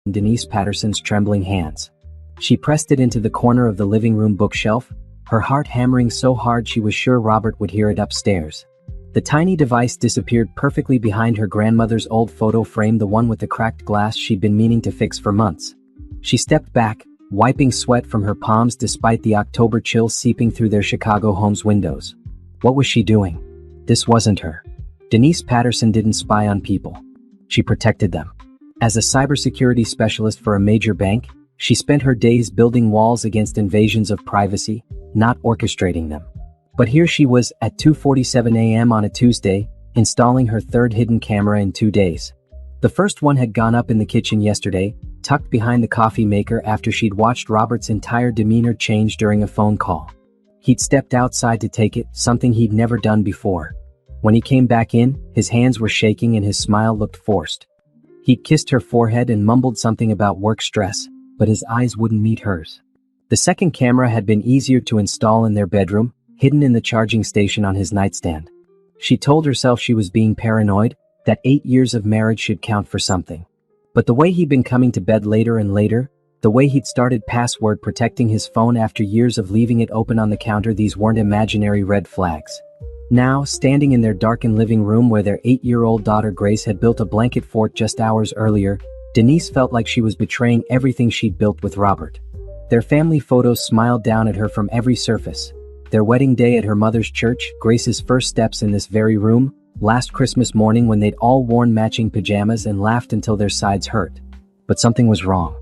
in Denise Patterson's trembling hands. She pressed it into the corner of the living room bookshelf, her heart hammering so hard she was sure Robert would hear it upstairs. The tiny device disappeared perfectly behind her grandmother's old photo frame, the one with the cracked glass she'd been meaning to fix for months. She stepped back, wiping sweat from her palms despite the October chill seeping through their Chicago home's windows. What was she doing? This wasn't her. Denise Patterson didn't spy on people. She protected them. As a cybersecurity specialist for a major bank, she spent her days building walls against invasions of privacy, not orchestrating them. But here she was at 2:47 a.m. on a Tuesday, installing her third hidden camera in 2 days. The first one had gone up in the kitchen yesterday, tucked behind the coffee maker after she'd watched Robert's entire demeanor change during a phone call. He'd stepped outside to take it, something he'd never done before. When he came back in, his hands were shaking and his smile looked forced. He'd kissed her forehead and mumbled something about work stress, but his eyes wouldn't meet hers. The second camera had been easier to install in their bedroom, hidden in the charging station on his nightstand. She told herself she was being paranoid, that 8 years of marriage should count for something. But the way he'd been coming to bed later and later, the way he'd started password protecting his phone after years of leaving it open on the counter, these weren't imaginary red flags. Now, standing in their darkened living room where their 8-year-old daughter Grace had built a blanket fort just hours earlier, Denise felt like she was betraying everything she'd built with Robert. Their family photos smiled down at her from every surface. Their wedding day at her mother's church, Grace's first steps in this very room, last Christmas morning when they'd all worn matching pajamas and laughed until their sides hurt. But something was wrong.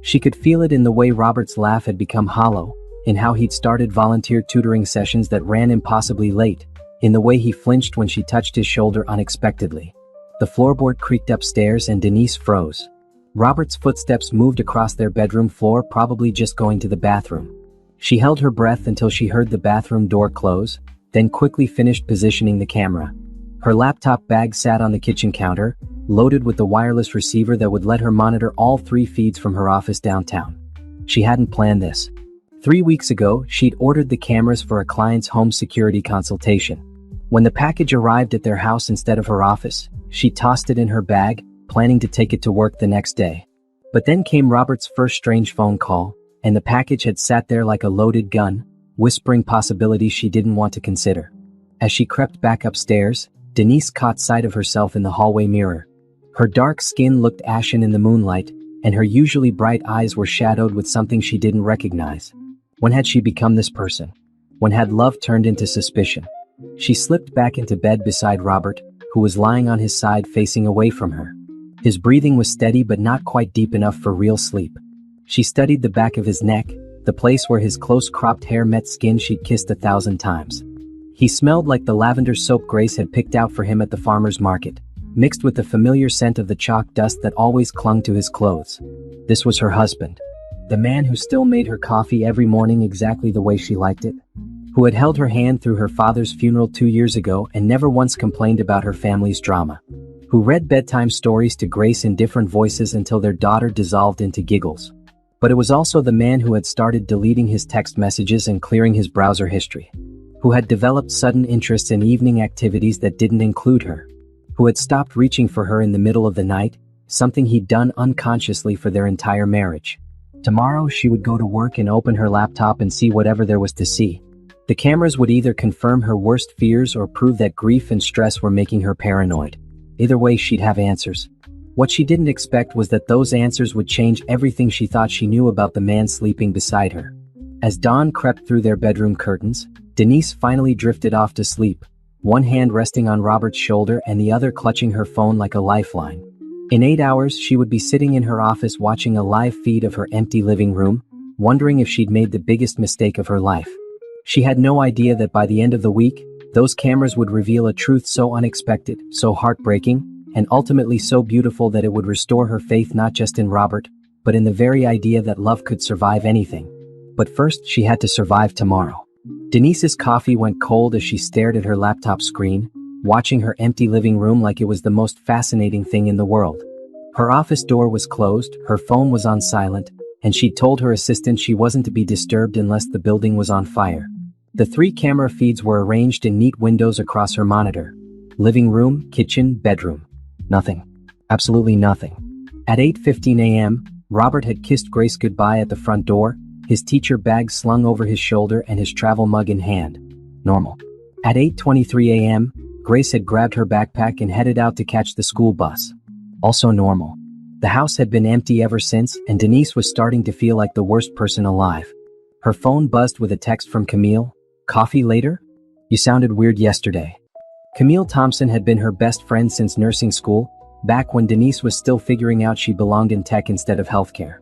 She could feel it in the way Robert's laugh had become hollow, in how he'd started volunteer tutoring sessions that ran impossibly late, in the way he flinched when she touched his shoulder unexpectedly. The floorboard creaked upstairs and Denise froze. Robert's footsteps moved across their bedroom floor, probably just going to the bathroom. She held her breath until she heard the bathroom door close, then quickly finished positioning the camera. Her laptop bag sat on the kitchen counter, loaded with the wireless receiver that would let her monitor all 3 feeds from her office downtown. She hadn't planned this. 3 weeks ago, she'd ordered the cameras for a client's home security consultation. When the package arrived at their house instead of her office, she tossed it in her bag, planning to take it to work the next day. But then came Robert's first strange phone call, and the package had sat there like a loaded gun, whispering possibilities she didn't want to consider. As she crept back upstairs, Denise caught sight of herself in the hallway mirror. Her dark skin looked ashen in the moonlight, and her usually bright eyes were shadowed with something she didn't recognize. When had she become this person? When had love turned into suspicion? She slipped back into bed beside Robert, who was lying on his side facing away from her. His breathing was steady but not quite deep enough for real sleep. She studied the back of his neck, the place where his close-cropped hair met skin she'd kissed 1,000 times. He smelled like the lavender soap Grace had picked out for him at the farmer's market, mixed with the familiar scent of the chalk dust that always clung to his clothes. This was her husband. The man who still made her coffee every morning exactly the way she liked it. Who had held her hand through her father's funeral 2 years ago and never once complained about her family's drama. Who read bedtime stories to Grace in different voices until their daughter dissolved into giggles. But it was also the man who had started deleting his text messages and clearing his browser history. Who had developed sudden interests in evening activities that didn't include her. Who had stopped reaching for her in the middle of the night, something he'd done unconsciously for their entire marriage. Tomorrow she would go to work and open her laptop and see whatever there was to see. The cameras would either confirm her worst fears or prove that grief and stress were making her paranoid. Either way, she'd have answers. What she didn't expect was that those answers would change everything she thought she knew about the man sleeping beside her. As dawn crept through their bedroom curtains, Denise finally drifted off to sleep, one hand resting on Robert's shoulder and the other clutching her phone like a lifeline. In 8 hours, she would be sitting in her office watching a live feed of her empty living room, wondering if she'd made the biggest mistake of her life. She had no idea that by the end of the week, those cameras would reveal a truth so unexpected, so heartbreaking, and ultimately so beautiful that it would restore her faith not just in Robert, but in the very idea that love could survive anything. But first, she had to survive tomorrow. Denise's coffee went cold as she stared at her laptop screen, watching her empty living room like it was the most fascinating thing in the world. Her office door was closed, her phone was on silent, and she'd told her assistant she wasn't to be disturbed unless the building was on fire. The 3 camera feeds were arranged in neat windows across her monitor. Living room, kitchen, bedroom. Nothing. Absolutely nothing. At 8:15 a.m., Robert had kissed Grace goodbye at the front door, his teacher bag slung over his shoulder and his travel mug in hand. Normal. At 8:23 a.m., Grace had grabbed her backpack and headed out to catch the school bus. Also normal. The house had been empty ever since, and Denise was starting to feel like the worst person alive. Her phone buzzed with a text from Camille. "Coffee later? You sounded weird yesterday." Camille Thompson had been her best friend since nursing school, back when Denise was still figuring out she belonged in tech instead of healthcare.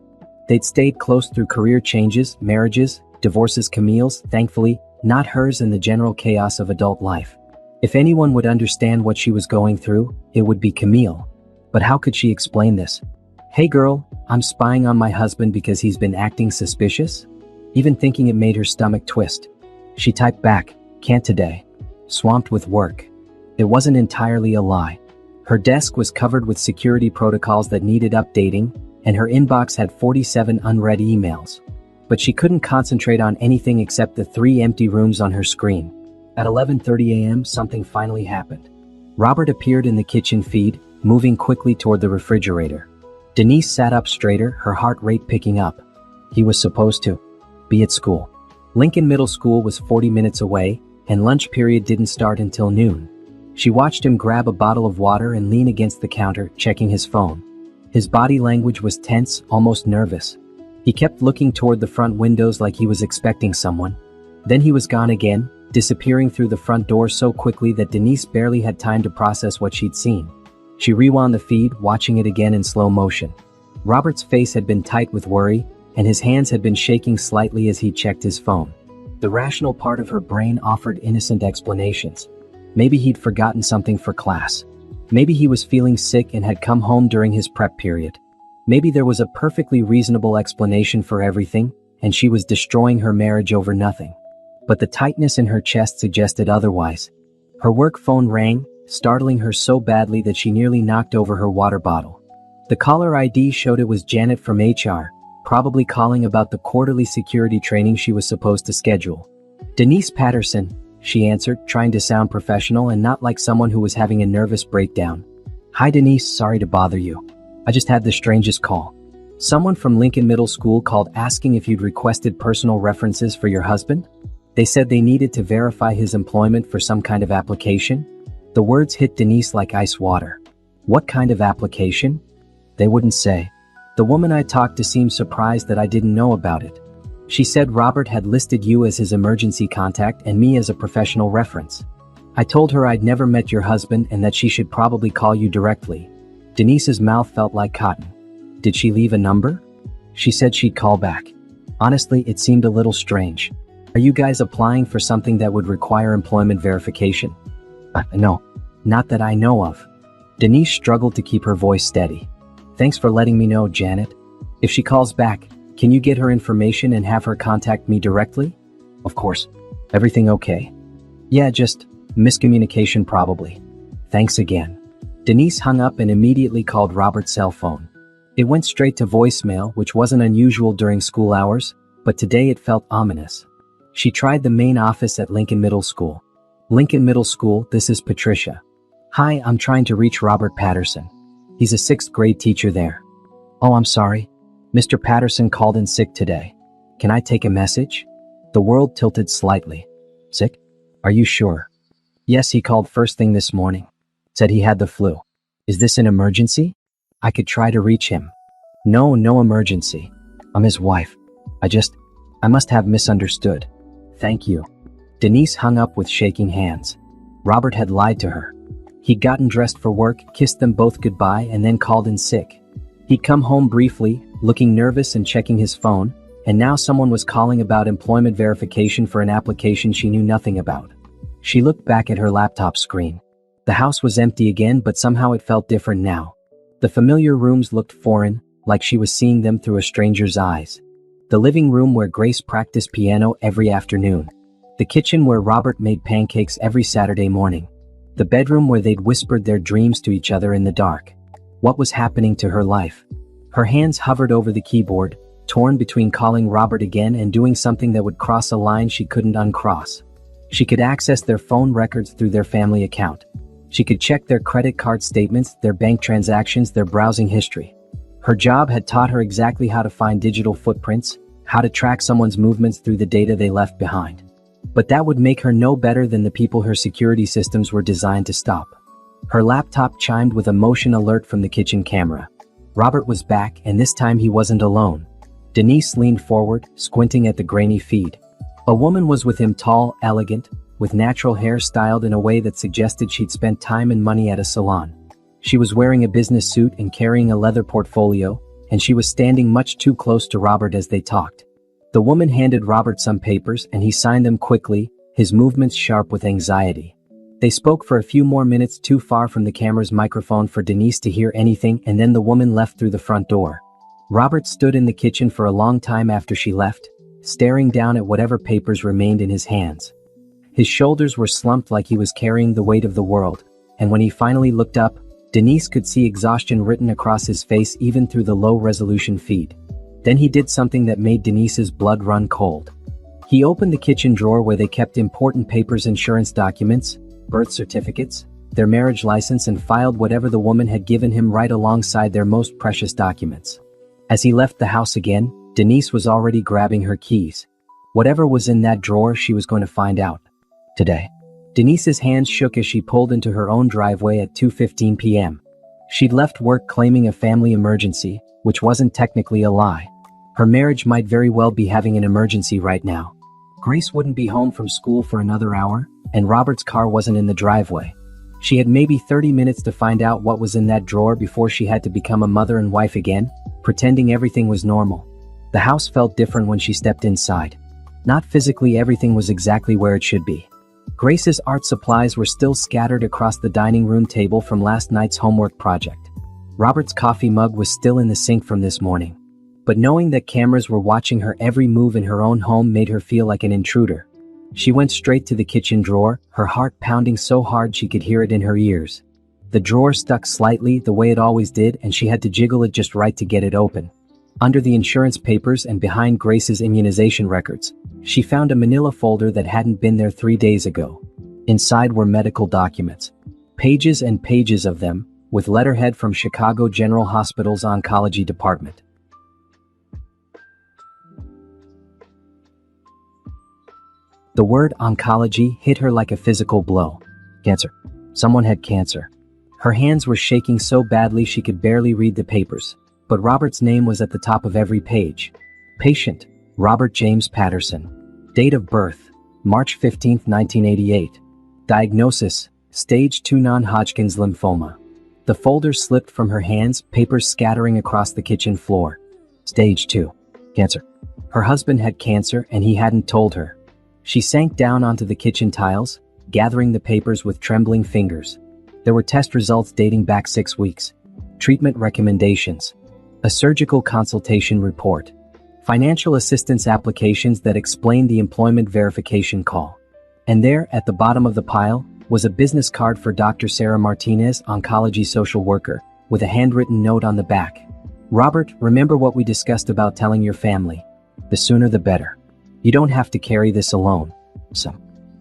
They'd stayed close through career changes, marriages, divorces. Camille's, thankfully, not hers, in the general chaos of adult life. If anyone would understand what she was going through, it would be Camille. But how could she explain this? "Hey girl, I'm spying on my husband because he's been acting suspicious?" Even thinking it made her stomach twist. She typed back, "Can't today. Swamped with work." It wasn't entirely a lie. Her desk was covered with security protocols that needed updating, and her inbox had 47 unread emails. But she couldn't concentrate on anything except the 3 empty rooms on her screen. At 11:30 a.m., something finally happened. Robert appeared in the kitchen feed, moving quickly toward the refrigerator. Denise sat up straighter, her heart rate picking up. He was supposed to be at school. Lincoln Middle School was 40 minutes away, and lunch period didn't start until noon. She watched him grab a bottle of water and lean against the counter, checking his phone. His body language was tense, almost nervous. He kept looking toward the front windows like he was expecting someone. Then he was gone again, disappearing through the front door so quickly that Denise barely had time to process what she'd seen. She rewound the feed, watching it again in slow motion. Robert's face had been tight with worry, and his hands had been shaking slightly as he checked his phone. The rational part of her brain offered innocent explanations. Maybe he'd forgotten something for class. Maybe he was feeling sick and had come home during his prep period. Maybe there was a perfectly reasonable explanation for everything, and she was destroying her marriage over nothing. But the tightness in her chest suggested otherwise. Her work phone rang, startling her so badly that she nearly knocked over her water bottle. The caller ID showed it was Janet from HR, probably calling about the quarterly security training she was supposed to schedule. "Denise Patterson," she answered, trying to sound professional and not like someone who was having a nervous breakdown. "Hi Denise, sorry to bother you. I just had the strangest call. Someone from Lincoln Middle School called asking if you'd requested personal references for your husband. They said they needed to verify his employment for some kind of application." The words hit Denise like ice water. "What kind of application?" "They wouldn't say. The woman I talked to seemed surprised that I didn't know about it. She said Robert had listed you as his emergency contact and me as a professional reference. I told her I'd never met your husband and that she should probably call you directly." Denise's mouth felt like cotton. "Did she leave a number?" "She said she'd call back. Honestly, it seemed a little strange. Are you guys applying for something that would require employment verification?" No, not that I know of." Denise struggled to keep her voice steady. "Thanks for letting me know, Janet. If she calls back, can you get her information and have her contact me directly?" "Of course. Everything okay?" "Yeah, just miscommunication probably. Thanks again." Denise hung up and immediately called Robert's cell phone. It went straight to voicemail, which wasn't unusual during school hours, but today it felt ominous. She tried the main office at Lincoln Middle School. "Lincoln Middle School, this is Patricia. Hi, I'm trying to reach Robert Patterson. He's a 6th grade teacher there." "Oh, I'm sorry. Mr. Patterson called in sick today. Can I take a message?" The world tilted slightly. "Sick? Are you sure?" "Yes, he called first thing this morning. Said he had the flu. Is this an emergency? I could try to reach him." No emergency. I'm his wife. I must have misunderstood. Thank you." Denise hung up with shaking hands. Robert had lied to her. He'd gotten dressed for work, kissed them both goodbye, and then called in sick. He'd come home briefly, looking nervous and checking his phone, and now someone was calling about employment verification for an application she knew nothing about. She looked back at her laptop screen. The house was empty again, but somehow it felt different now. The familiar rooms looked foreign, like she was seeing them through a stranger's eyes. The living room where Grace practiced piano every afternoon. The kitchen where Robert made pancakes every Saturday morning. The bedroom where they'd whispered their dreams to each other in the dark. What was happening to her life? Her hands hovered over the keyboard, torn between calling Robert again and doing something that would cross a line she couldn't uncross. She could access their phone records through their family account. She could check their credit card statements, their bank transactions, their browsing history. Her job had taught her exactly how to find digital footprints, how to track someone's movements through the data they left behind. But that would make her no better than the people her security systems were designed to stop. Her laptop chimed with a motion alert from the kitchen camera. Robert was back, and this time he wasn't alone. Denise leaned forward, squinting at the grainy feed. A woman was with him, tall, elegant, with natural hair styled in a way that suggested she'd spent time and money at a salon. She was wearing a business suit and carrying a leather portfolio, and she was standing much too close to Robert as they talked. The woman handed Robert some papers and he signed them quickly, his movements sharp with anxiety. They spoke for a few more minutes, too far from the camera's microphone for Denise to hear anything, and then the woman left through the front door. Robert stood in the kitchen for a long time after she left, staring down at whatever papers remained in his hands. His shoulders were slumped like he was carrying the weight of the world, and when he finally looked up, Denise could see exhaustion written across his face even through the low-resolution feed. Then he did something that made Denise's blood run cold. He opened the kitchen drawer where they kept important papers, insurance documents, birth certificates, their marriage license, and filed whatever the woman had given him right alongside their most precious documents. As he left the house again, Denise was already grabbing her keys. Whatever was in that drawer, she was going to find out today. Denise's hands shook as she pulled into her own driveway at 2:15 p.m. She'd left work claiming a family emergency, which wasn't technically a lie. Her marriage might very well be having an emergency right now. Grace wouldn't be home from school for another hour, and Robert's car wasn't in the driveway. She had maybe 30 minutes to find out what was in that drawer before she had to become a mother and wife again, pretending everything was normal. The house felt different when she stepped inside. Not physically, everything was exactly where it should be. Grace's art supplies were still scattered across the dining room table from last night's homework project. Robert's coffee mug was still in the sink from this morning. But knowing that cameras were watching her every move in her own home made her feel like an intruder. She went straight to the kitchen drawer, her heart pounding so hard she could hear it in her ears. The drawer stuck slightly, the way it always did, and she had to jiggle it just right to get it open. Under the insurance papers and behind Grace's immunization records, she found a manila folder that hadn't been there 3 days ago. Inside were medical documents. Pages and pages of them, with letterhead from Chicago General Hospital's oncology department. The word oncology hit her like a physical blow. Cancer. Someone had cancer. Her hands were shaking so badly she could barely read the papers, but Robert's name was at the top of every page. Patient, Robert James Patterson. Date of birth, March 15, 1988. Diagnosis, stage 2 non-Hodgkin's lymphoma. The folder slipped from her hands, papers scattering across the kitchen floor. Stage 2. Cancer. Her husband had cancer and he hadn't told her. She sank down onto the kitchen tiles, gathering the papers with trembling fingers. There were test results dating back 6 weeks. Treatment recommendations. A surgical consultation report. Financial assistance applications that explained the employment verification call. And there, at the bottom of the pile, was a business card for Dr. Sarah Martinez, oncology social worker, with a handwritten note on the back. Robert, remember what we discussed about telling your family. The sooner the better. You don't have to carry this alone.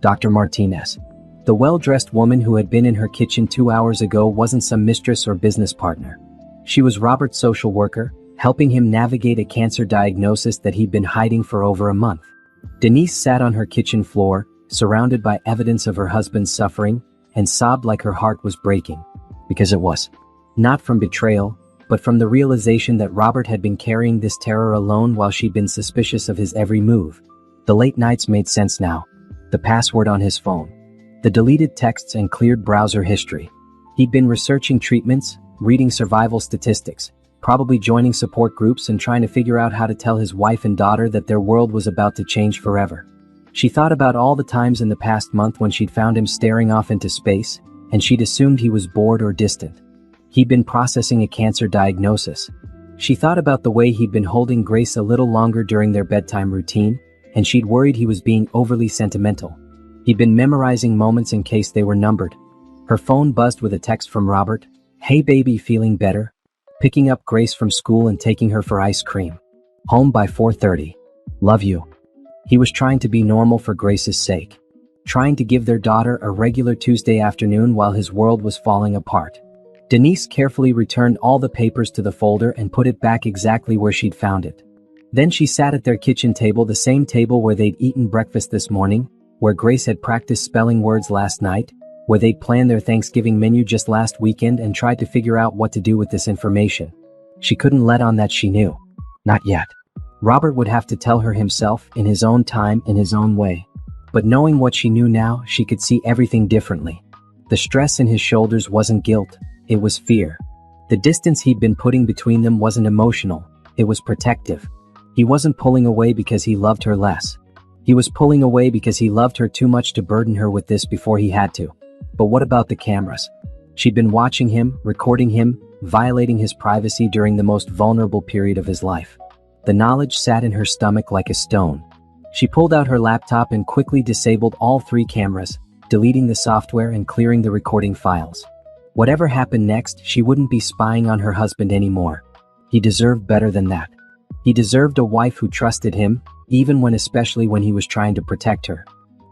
Dr. Martinez. The well-dressed woman who had been in her kitchen 2 hours ago wasn't some mistress or business partner. She was Robert's social worker, helping him navigate a cancer diagnosis that he'd been hiding for over a month. Denise sat on her kitchen floor, surrounded by evidence of her husband's suffering, and sobbed like her heart was breaking. Because it was. Not from betrayal, but from the realization that Robert had been carrying this terror alone while she'd been suspicious of his every move. The late nights made sense now. The password on his phone. The deleted texts and cleared browser history. He'd been researching treatments, reading survival statistics, probably joining support groups and trying to figure out how to tell his wife and daughter that their world was about to change forever. She thought about all the times in the past month when she'd found him staring off into space, and she'd assumed he was bored or distant. He'd been processing a cancer diagnosis. She thought about the way he'd been holding Grace a little longer during their bedtime routine, and she'd worried he was being overly sentimental. He'd been memorizing moments in case they were numbered. Her phone buzzed with a text from Robert. Hey baby, feeling better? Picking up Grace from school and taking her for ice cream. Home by 4:30. Love you. He was trying to be normal for Grace's sake. Trying to give their daughter a regular Tuesday afternoon while his world was falling apart. Denise carefully returned all the papers to the folder and put it back exactly where she'd found it. Then she sat at their kitchen table, the same table where they'd eaten breakfast this morning, where Grace had practiced spelling words last night, where they'd planned their Thanksgiving menu just last weekend and tried to figure out what to do with this information. She couldn't let on that she knew. Not yet. Robert would have to tell her himself, in his own time, in his own way. But knowing what she knew now, she could see everything differently. The stress in his shoulders wasn't guilt, it was fear. The distance he'd been putting between them wasn't emotional, it was protective. He wasn't pulling away because he loved her less. He was pulling away because he loved her too much to burden her with this before he had to. But what about the cameras? She'd been watching him, recording him, violating his privacy during the most vulnerable period of his life. The knowledge sat in her stomach like a stone. She pulled out her laptop and quickly disabled all 3 cameras, deleting the software and clearing the recording files. Whatever happened next, she wouldn't be spying on her husband anymore. He deserved better than that. He deserved a wife who trusted him, especially when he was trying to protect her.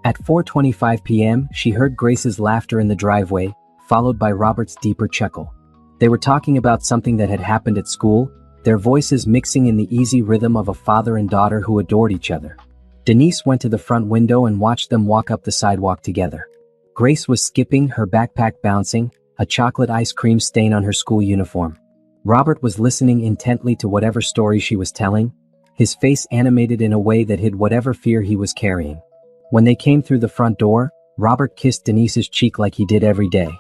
At 4:25 p.m., she heard Grace's laughter in the driveway, followed by Robert's deeper chuckle. They were talking about something that had happened at school, their voices mixing in the easy rhythm of a father and daughter who adored each other. Denise went to the front window and watched them walk up the sidewalk together. Grace was skipping, her backpack bouncing, a chocolate ice cream stain on her school uniform. Robert was listening intently to whatever story she was telling, his face animated in a way that hid whatever fear he was carrying. When they came through the front door, Robert kissed Denise's cheek like he did every day.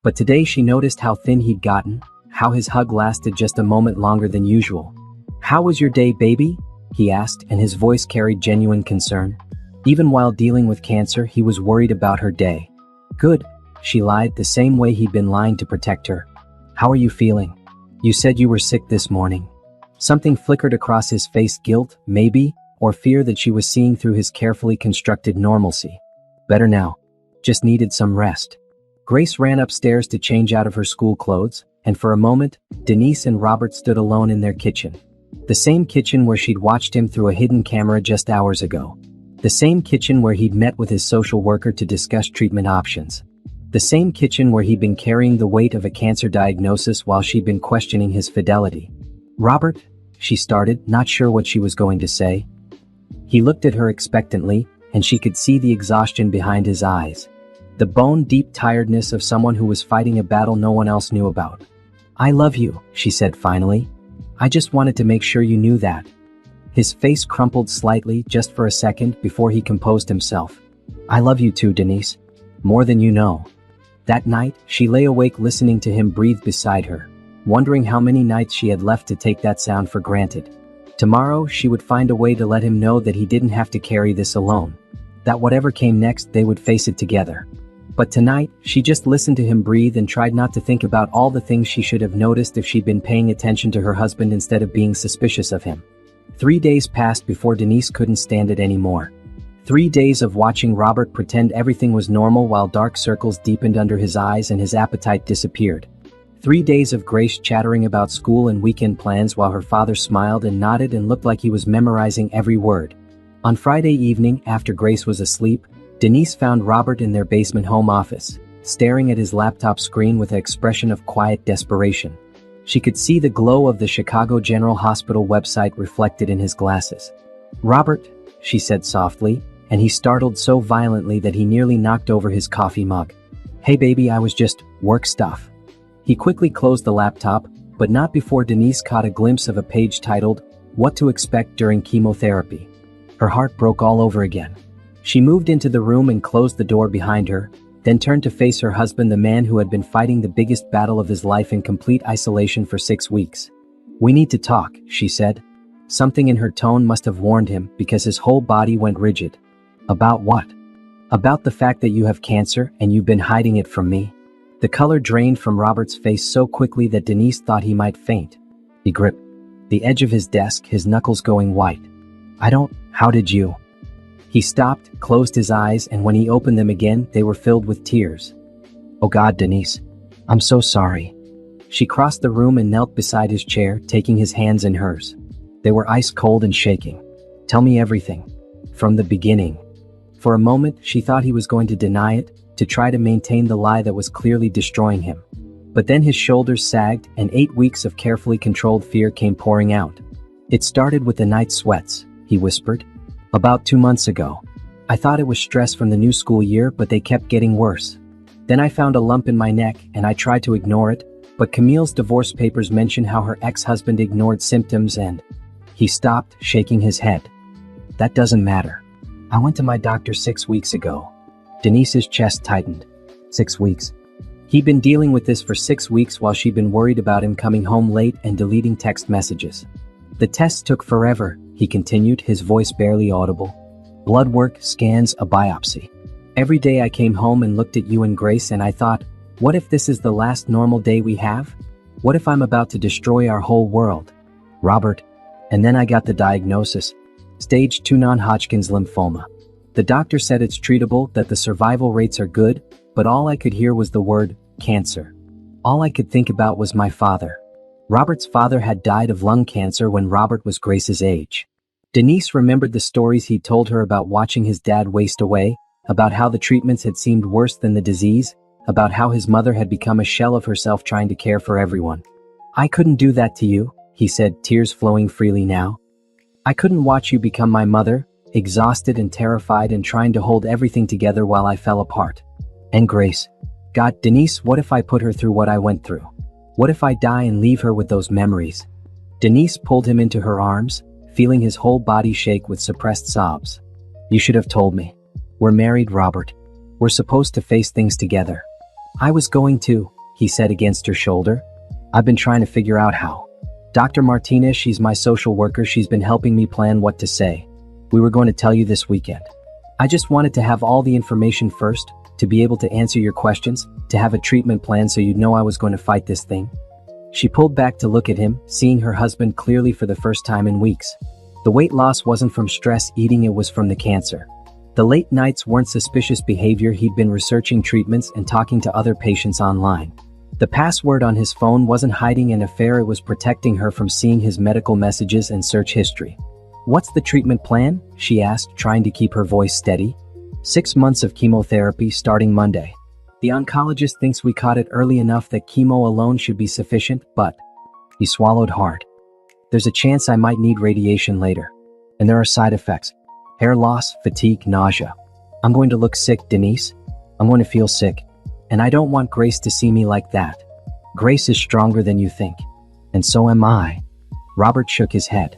But today she noticed how thin he'd gotten, how his hug lasted just a moment longer than usual. "How was your day, baby?" he asked, and his voice carried genuine concern. Even while dealing with cancer, he was worried about her day. "Good," she lied, the same way he'd been lying to protect her. "How are you feeling? You said you were sick this morning." Something flickered across his face, guilt, maybe, or fear that she was seeing through his carefully constructed normalcy. "Better now. Just needed some rest." Grace ran upstairs to change out of her school clothes, and for a moment, Denise and Robert stood alone in their kitchen. The same kitchen where she'd watched him through a hidden camera just hours ago. The same kitchen where he'd met with his social worker to discuss treatment options. The same kitchen where he'd been carrying the weight of a cancer diagnosis while she'd been questioning his fidelity. "Robert," she started, not sure what she was going to say. He looked at her expectantly, and she could see the exhaustion behind his eyes. The bone-deep tiredness of someone who was fighting a battle no one else knew about. "I love you," she said finally. "I just wanted to make sure you knew that." His face crumpled slightly just for a second before he composed himself. "I love you too, Denise. More than you know." That night, she lay awake listening to him breathe beside her, wondering how many nights she had left to take that sound for granted. Tomorrow, she would find a way to let him know that he didn't have to carry this alone. That whatever came next, they would face it together. But tonight, she just listened to him breathe and tried not to think about all the things she should have noticed if she'd been paying attention to her husband instead of being suspicious of him. 3 days passed before Denise couldn't stand it anymore. 3 days of watching Robert pretend everything was normal while dark circles deepened under his eyes and his appetite disappeared. 3 days of Grace chattering about school and weekend plans while her father smiled and nodded and looked like he was memorizing every word. On Friday evening, after Grace was asleep, Denise found Robert in their basement home office, staring at his laptop screen with an expression of quiet desperation. She could see the glow of the Chicago General Hospital website reflected in his glasses. "Robert," she said softly, and he startled so violently that he nearly knocked over his coffee mug. "Hey baby, I was just work stuff." He quickly closed the laptop, but not before Denise caught a glimpse of a page titled, "What to Expect During Chemotherapy." Her heart broke all over again. She moved into the room and closed the door behind her, then turned to face her husband, the man who had been fighting the biggest battle of his life in complete isolation for 6 weeks. "We need to talk," she said. Something in her tone must have warned him because his whole body went rigid. "About what?" "About the fact that you have cancer and you've been hiding it from me." The color drained from Robert's face so quickly that Denise thought he might faint. He gripped the edge of his desk, his knuckles going white. How did you?" He stopped, closed his eyes, and when he opened them again, they were filled with tears. "Oh God, Denise. I'm so sorry." She crossed the room and knelt beside his chair, taking his hands in hers. They were ice cold and shaking. "Tell me everything. From the beginning." For a moment, she thought he was going to deny it, to try to maintain the lie that was clearly destroying him. But then his shoulders sagged and 8 weeks of carefully controlled fear came pouring out. "It started with the night sweats," he whispered. "About 2 months ago. I thought it was stress from the new school year, but they kept getting worse. Then I found a lump in my neck and I tried to ignore it, but Camille's divorce papers mention how her ex-husband ignored symptoms and..." He stopped, shaking his head. "That doesn't matter. I went to my doctor 6 weeks ago." Denise's chest tightened. 6 weeks. He'd been dealing with this for 6 weeks while she'd been worried about him coming home late and deleting text messages. "The tests took forever," he continued, his voice barely audible. "Blood work, scans, a biopsy. Every day I came home and looked at you and Grace and I thought, what if this is the last normal day we have? What if I'm about to destroy our whole world? Robert." And then I got the diagnosis. Stage 2 non-Hodgkin's lymphoma. The doctor said it's treatable, that the survival rates are good, but all I could hear was the word, cancer. All I could think about was my father. Robert's father had died of lung cancer when Robert was Grace's age. Denise remembered the stories he'd told her about watching his dad waste away, about how the treatments had seemed worse than the disease, about how his mother had become a shell of herself trying to care for everyone. "I couldn't do that to you," he said, tears flowing freely now. "I couldn't watch you become my mother, exhausted and terrified and trying to hold everything together while I fell apart. And Grace. God, Denise, what if I put her through what I went through? What if I die and leave her with those memories?" Denise pulled him into her arms, feeling his whole body shake with suppressed sobs. "You should have told me. We're married, Robert. We're supposed to face things together." "I was going to," he said against her shoulder. "I've been trying to figure out how. Dr. Martinez, she's my social worker, she's been helping me plan what to say. We were going to tell you this weekend. I just wanted to have all the information first, to be able to answer your questions, to have a treatment plan so you'd know I was going to fight this thing." She pulled back to look at him, seeing her husband clearly for the first time in weeks. The weight loss wasn't from stress eating, it was from the cancer. The late nights weren't suspicious behavior, he'd been researching treatments and talking to other patients online. The password on his phone wasn't hiding an affair, it was protecting her from seeing his medical messages and search history. "What's the treatment plan?" she asked, trying to keep her voice steady. 6 months of chemotherapy starting Monday. The oncologist thinks we caught it early enough that chemo alone should be sufficient, but..." He swallowed hard. "There's a chance I might need radiation later. And there are side effects. Hair loss, fatigue, nausea. I'm going to look sick, Denise. I'm going to feel sick. And I don't want Grace to see me like that. Grace is stronger than you think. And so am I." Robert shook his head.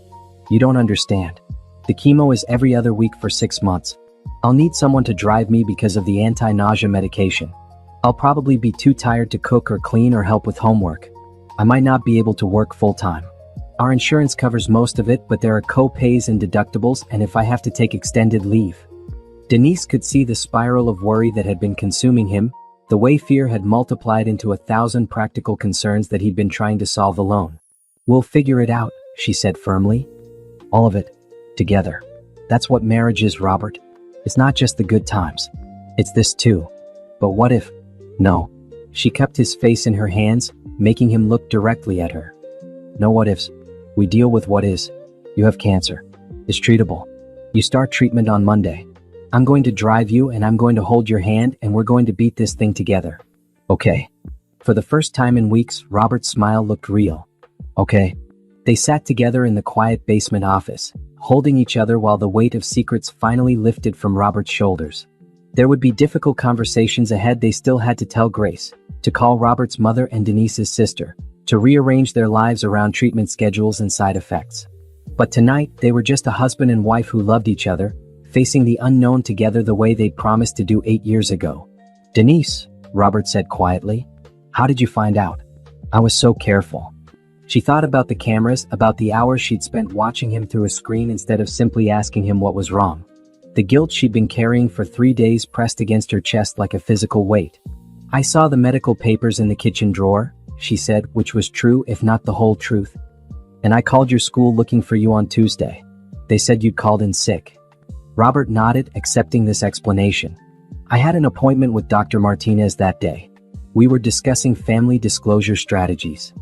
"You don't understand. The chemo is every other week for 6 months. I'll need someone to drive me because of the anti-nausea medication. I'll probably be too tired to cook or clean or help with homework. I might not be able to work full-time. Our insurance covers most of it, but there are co-pays and deductibles, and if I have to take extended leave." Denise could see the spiral of worry that had been consuming him, the way fear had multiplied into 1,000 practical concerns that he'd been trying to solve alone. "We'll figure it out," she said firmly. "All of it. Together. That's what marriage is, Robert. It's not just the good times. It's this too. But what if..." "No." She cupped his face in her hands, making him look directly at her. "No what ifs. We deal with what is. You have cancer. It's treatable. You start treatment on Monday. I'm going to drive you and I'm going to hold your hand and we're going to beat this thing together. Okay?" For the first time in weeks, Robert's smile looked real. "Okay." They sat together in the quiet basement office, holding each other while the weight of secrets finally lifted from Robert's shoulders. There would be difficult conversations ahead. They still had to tell Grace, to call Robert's mother and Denise's sister, to rearrange their lives around treatment schedules and side effects. But tonight, they were just a husband and wife who loved each other, facing the unknown together the way they'd promised to do 8 years ago. "Denise," Robert said quietly, "how did you find out?" "I was so careful." She thought about the cameras, about the hours she'd spent watching him through a screen instead of simply asking him what was wrong. The guilt she'd been carrying for 3 days pressed against her chest like a physical weight. "I saw the medical papers in the kitchen drawer," she said, which was true if not the whole truth. "And I called your school looking for you on Tuesday. They said you'd called in sick." Robert nodded, accepting this explanation. "I had an appointment with Dr. Martinez that day. We were discussing family disclosure strategies."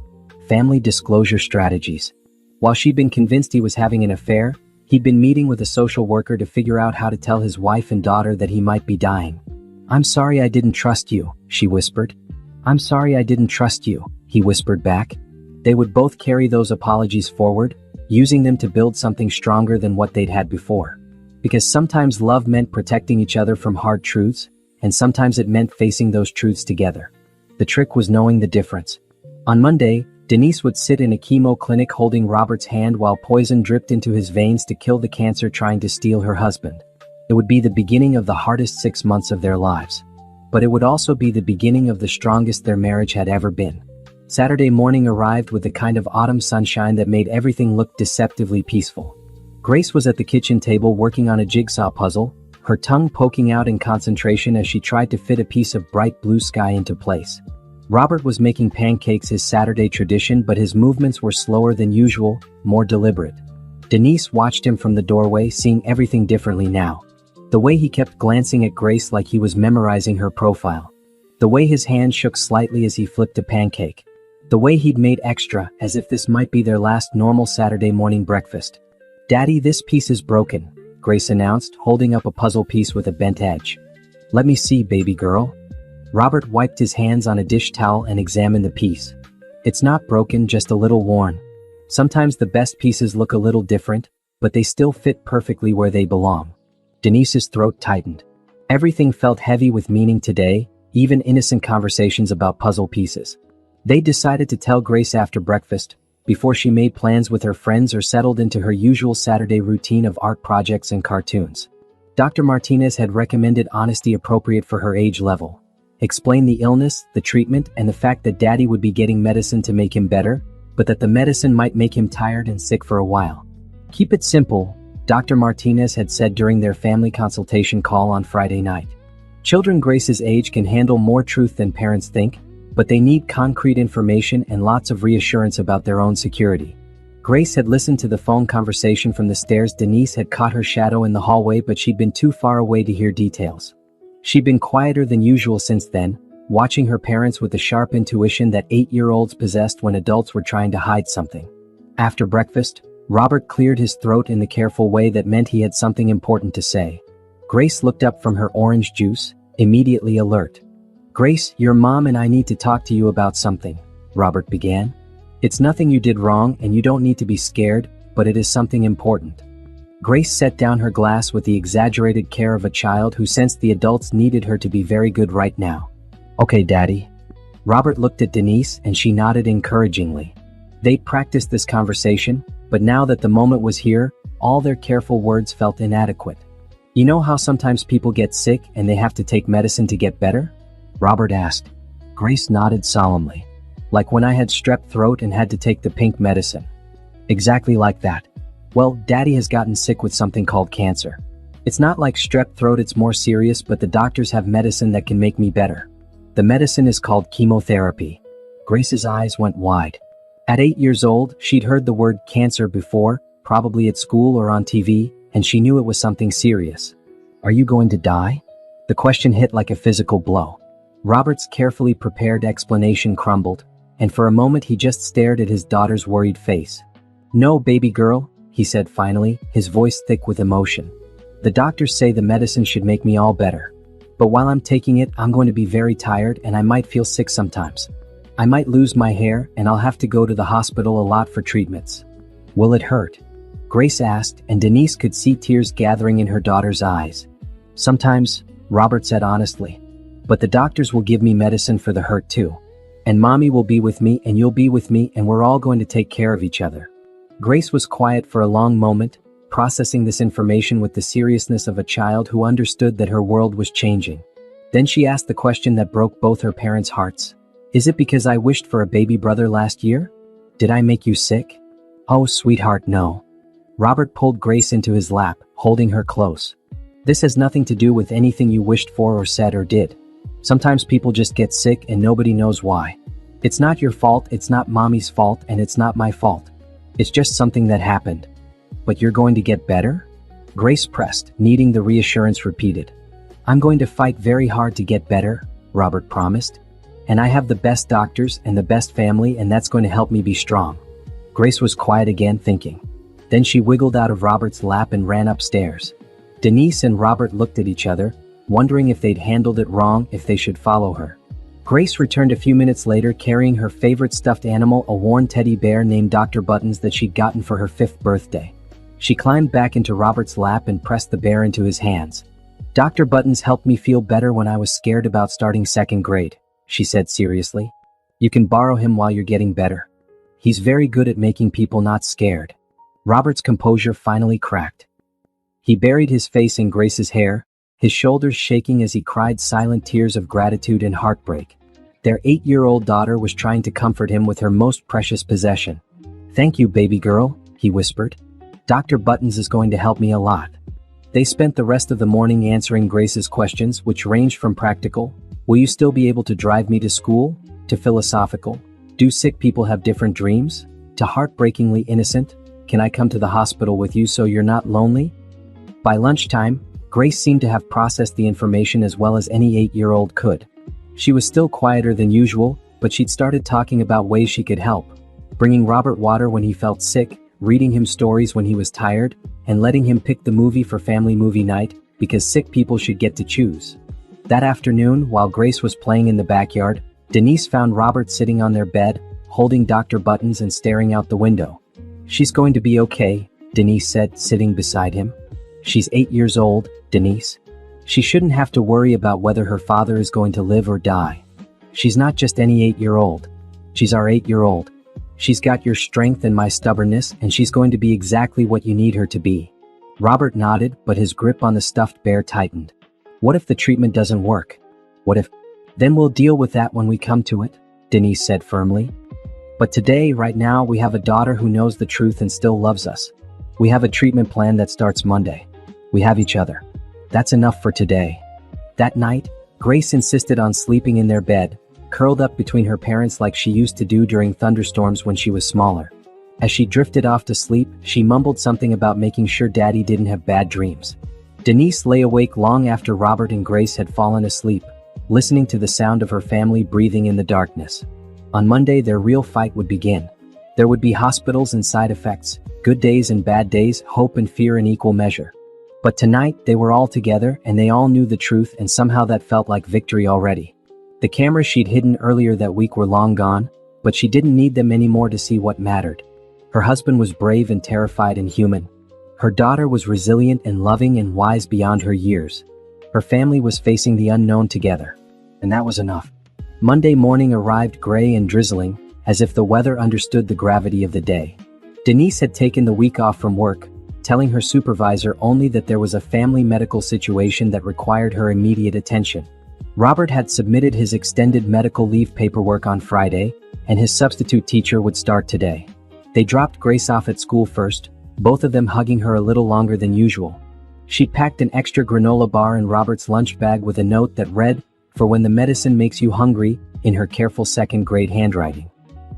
Family disclosure strategies. While she'd been convinced he was having an affair, he'd been meeting with a social worker to figure out how to tell his wife and daughter that he might be dying. "I'm sorry I didn't trust you," she whispered. "I'm sorry I didn't trust you," he whispered back. They would both carry those apologies forward, using them to build something stronger than what they'd had before. Because sometimes love meant protecting each other from hard truths, and sometimes it meant facing those truths together. The trick was knowing the difference. On Monday, Denise would sit in a chemo clinic holding Robert's hand while poison dripped into his veins to kill the cancer trying to steal her husband. It would be the beginning of the hardest 6 months of their lives. But it would also be the beginning of the strongest their marriage had ever been. Saturday morning arrived with the kind of autumn sunshine that made everything look deceptively peaceful. Grace was at the kitchen table working on a jigsaw puzzle, her tongue poking out in concentration as she tried to fit a piece of bright blue sky into place. Robert was making pancakes, his Saturday tradition, but his movements were slower than usual, more deliberate. Denise watched him from the doorway, seeing everything differently now. The way he kept glancing at Grace like he was memorizing her profile. The way his hand shook slightly as he flipped a pancake. The way he'd made extra, as if this might be their last normal Saturday morning breakfast. "Daddy, this piece is broken," Grace announced, holding up a puzzle piece with a bent edge. "Let me see, baby girl." Robert wiped his hands on a dish towel and examined the piece. "It's not broken, just a little worn. Sometimes the best pieces look a little different, but they still fit perfectly where they belong." Denise's throat tightened. Everything felt heavy with meaning today, even innocent conversations about puzzle pieces. They decided to tell Grace after breakfast, before she made plans with her friends or settled into her usual Saturday routine of art projects and cartoons. Dr. Martinez had recommended honesty appropriate for her age level. Explain the illness, the treatment, and the fact that Daddy would be getting medicine to make him better, but that the medicine might make him tired and sick for a while. Keep it simple, Dr. Martinez had said during their family consultation call on Friday night. Children Grace's age can handle more truth than parents think, but they need concrete information and lots of reassurance about their own security. Grace had listened to the phone conversation from the stairs. Denise had caught her shadow in the hallway, but she'd been too far away to hear details. She'd been quieter than usual since then, watching her parents with the sharp intuition that 8-year-olds possessed when adults were trying to hide something. After breakfast, Robert cleared his throat in the careful way that meant he had something important to say. Grace looked up from her orange juice, immediately alert. "Grace, your mom and I need to talk to you about something," Robert began. "It's nothing you did wrong and you don't need to be scared, but it is something important." Grace set down her glass with the exaggerated care of a child who sensed the adults needed her to be very good right now. "Okay, Daddy." Robert looked at Denise and she nodded encouragingly. They'd practiced this conversation, but now that the moment was here, all their careful words felt inadequate. "You know how sometimes people get sick and they have to take medicine to get better?" Robert asked. Grace nodded solemnly. "Like when I had strep throat and had to take the pink medicine." "Exactly like that. Well, Daddy has gotten sick with something called cancer. It's not like strep throat, it's more serious, but the doctors have medicine that can make me better. The medicine is called chemotherapy." Grace's eyes went wide. At 8 years old, she'd heard the word cancer before, probably at school or on TV, and she knew it was something serious. "Are you going to die?" The question hit like a physical blow. Robert's carefully prepared explanation crumbled, and for a moment he just stared at his daughter's worried face. "No, baby girl," he said finally, his voice thick with emotion. "The doctors say the medicine should make me all better. But while I'm taking it, I'm going to be very tired and I might feel sick sometimes. I might lose my hair and I'll have to go to the hospital a lot for treatments." "Will it hurt?" Grace asked, and Denise could see tears gathering in her daughter's eyes. "Sometimes," Robert said honestly. "But the doctors will give me medicine for the hurt too. And Mommy will be with me and you'll be with me and we're all going to take care of each other." Grace was quiet for a long moment, processing this information with the seriousness of a child who understood that her world was changing. Then she asked the question that broke both her parents' hearts. "Is it because I wished for a baby brother last year? Did I make you sick?" "Oh, sweetheart, no." Robert pulled Grace into his lap, holding her close. "This has nothing to do with anything you wished for or said or did. Sometimes people just get sick and nobody knows why. It's not your fault, it's not Mommy's fault, and it's not my fault. It's just something that happened." "But you're going to get better?" Grace pressed, needing the reassurance repeated. "I'm going to fight very hard to get better," Robert promised. "And I have the best doctors and the best family, and that's going to help me be strong." Grace was quiet again, thinking. Then she wiggled out of Robert's lap and ran upstairs. Denise and Robert looked at each other, wondering if they'd handled it wrong, if they should follow her. Grace returned a few minutes later carrying her favorite stuffed animal, a worn teddy bear named Dr. Buttons that she'd gotten for her 5th birthday. She climbed back into Robert's lap and pressed the bear into his hands. "Dr. Buttons helped me feel better when I was scared about starting 2nd grade, she said seriously. "You can borrow him while you're getting better. He's very good at making people not scared." Robert's composure finally cracked. He buried his face in Grace's hair, his shoulders shaking as he cried silent tears of gratitude and heartbreak. Their 8-year-old daughter was trying to comfort him with her most precious possession. "Thank you, baby girl," he whispered. "Dr. Buttons is going to help me a lot." They spent the rest of the morning answering Grace's questions, which ranged from practical, "Will you still be able to drive me to school?" to philosophical, "Do sick people have different dreams?" to heartbreakingly innocent, "Can I come to the hospital with you so you're not lonely?" By lunchtime, Grace seemed to have processed the information as well as any 8-year-old could. She was still quieter than usual, but she'd started talking about ways she could help. Bringing Robert water when he felt sick, reading him stories when he was tired, and letting him pick the movie for family movie night, because sick people should get to choose. That afternoon, while Grace was playing in the backyard, Denise found Robert sitting on their bed, holding Dr. Buttons and staring out the window. "She's going to be okay," Denise said, sitting beside him. "She's 8 years old, Denise. She shouldn't have to worry about whether her father is going to live or die. She's not just any 8-year-old. She's our 8-year-old. She's got your strength and my stubbornness, and she's going to be exactly what you need her to be." Robert nodded, but his grip on the stuffed bear tightened. "What if the treatment doesn't work? What if? Then we'll deal with that when we come to it," Denise said firmly. "But today, right now, we have a daughter who knows the truth and still loves us. We have a treatment plan that starts Monday. We have each other. That's enough for today." That night, Grace insisted on sleeping in their bed, curled up between her parents like she used to do during thunderstorms when she was smaller. As she drifted off to sleep, she mumbled something about making sure Daddy didn't have bad dreams. Denise lay awake long after Robert and Grace had fallen asleep, listening to the sound of her family breathing in the darkness. On Monday, their real fight would begin. There would be hospitals and side effects, good days and bad days, hope and fear in equal measure. But tonight, they were all together and they all knew the truth, and somehow that felt like victory already. The cameras she'd hidden earlier that week were long gone, but she didn't need them anymore to see what mattered. Her husband was brave and terrified and human. Her daughter was resilient and loving and wise beyond her years. Her family was facing the unknown together. And that was enough. Monday morning arrived gray and drizzling, as if the weather understood the gravity of the day. Denise had taken the week off from work, telling her supervisor only that there was a family medical situation that required her immediate attention. Robert had submitted his extended medical leave paperwork on Friday, and his substitute teacher would start today. They dropped Grace off at school first, both of them hugging her a little longer than usual. She'd packed an extra granola bar in Robert's lunch bag with a note that read, "For when the medicine makes you hungry," in her careful 2nd grade handwriting.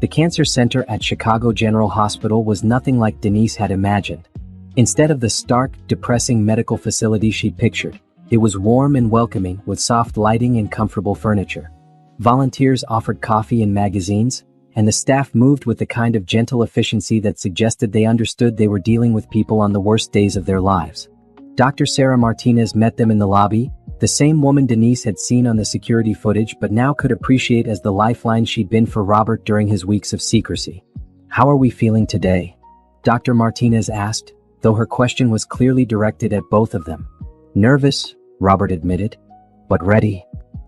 The cancer center at Chicago General Hospital was nothing like Denise had imagined. Instead of the stark, depressing medical facility she'd pictured, it was warm and welcoming with soft lighting and comfortable furniture. Volunteers offered coffee and magazines, and the staff moved with the kind of gentle efficiency that suggested they understood they were dealing with people on the worst days of their lives. Dr. Sarah Martinez met them in the lobby, the same woman Denise had seen on the security footage but now could appreciate as the lifeline she'd been for Robert during his weeks of secrecy. "How are we feeling today?" Dr. Martinez asked, though her question was clearly directed at both of them. "Nervous," Robert admitted, "but ready.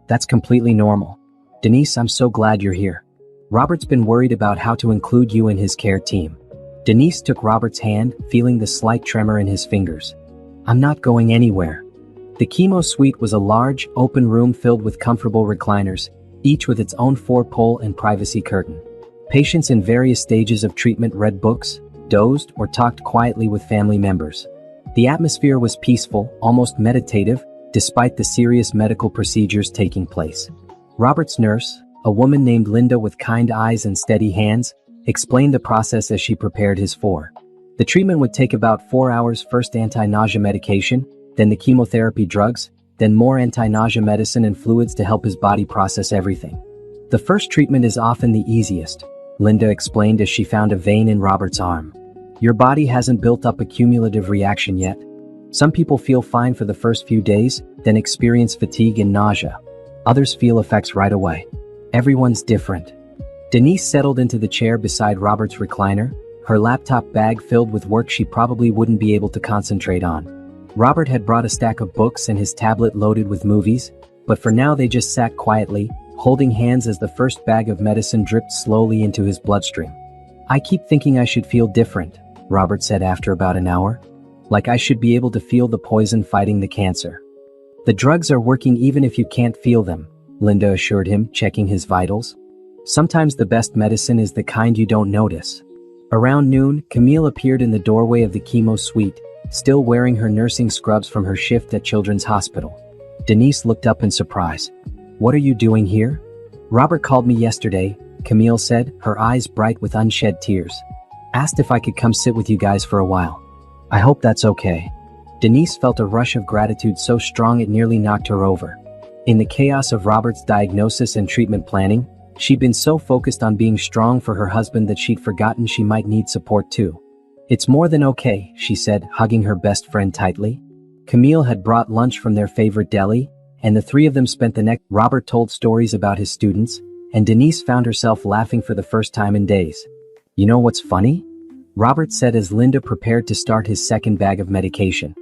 That's completely normal. Denise, I'm so glad you're here. Robert's been worried about how to include you in his care team." Denise took Robert's hand, feeling the slight tremor in his fingers. "I'm not going anywhere." The chemo suite was a large, open room filled with comfortable recliners, each with its own 4-pole and privacy curtain. Patients in various stages of treatment read books, dozed, or talked quietly with family members. The atmosphere was peaceful, almost meditative, despite the serious medical procedures taking place. Robert's nurse, a woman named Linda with kind eyes and steady hands, explained the process as she prepared his for. The treatment would take about 4 hours, first anti-nausea medication, then the chemotherapy drugs, then more anti-nausea medicine and fluids to help his body process everything. "The first treatment is often the easiest," Linda explained as she found a vein in Robert's arm. "Your body hasn't built up a cumulative reaction yet. Some people feel fine for the first few days, then experience fatigue and nausea. Others feel effects right away. Everyone's different. Denise settled into the chair beside Robert's recliner, her laptop bag filled with work she probably wouldn't be able to concentrate on. Robert had brought a stack of books and his tablet loaded with movies, but for now they just sat quietly, holding hands as the first bag of medicine dripped slowly into his bloodstream. "I keep thinking I should feel different," Robert said after about an hour. "Like I should be able to feel the poison fighting the cancer." "The drugs are working even if you can't feel them," Linda assured him, checking his vitals. "Sometimes the best medicine is the kind you don't notice." Around noon, Camille appeared in the doorway of the chemo suite, still wearing her nursing scrubs from her shift at Children's Hospital. Denise looked up in surprise. "What are you doing here?" "Robert called me yesterday," Camille said, her eyes bright with unshed tears. "Asked if I could come sit with you guys for a while. I hope that's okay." Denise felt a rush of gratitude so strong it nearly knocked her over. In the chaos of Robert's diagnosis and treatment planning, she'd been so focused on being strong for her husband that she'd forgotten she might need support too. "It's more than okay," she said, hugging her best friend tightly. Camille had brought lunch from their favorite deli, and the three of them spent the next. Robert told stories about his students, and Denise found herself laughing for the first time in days. "You know what's funny?" Robert said as Linda prepared to start his second bag of medication.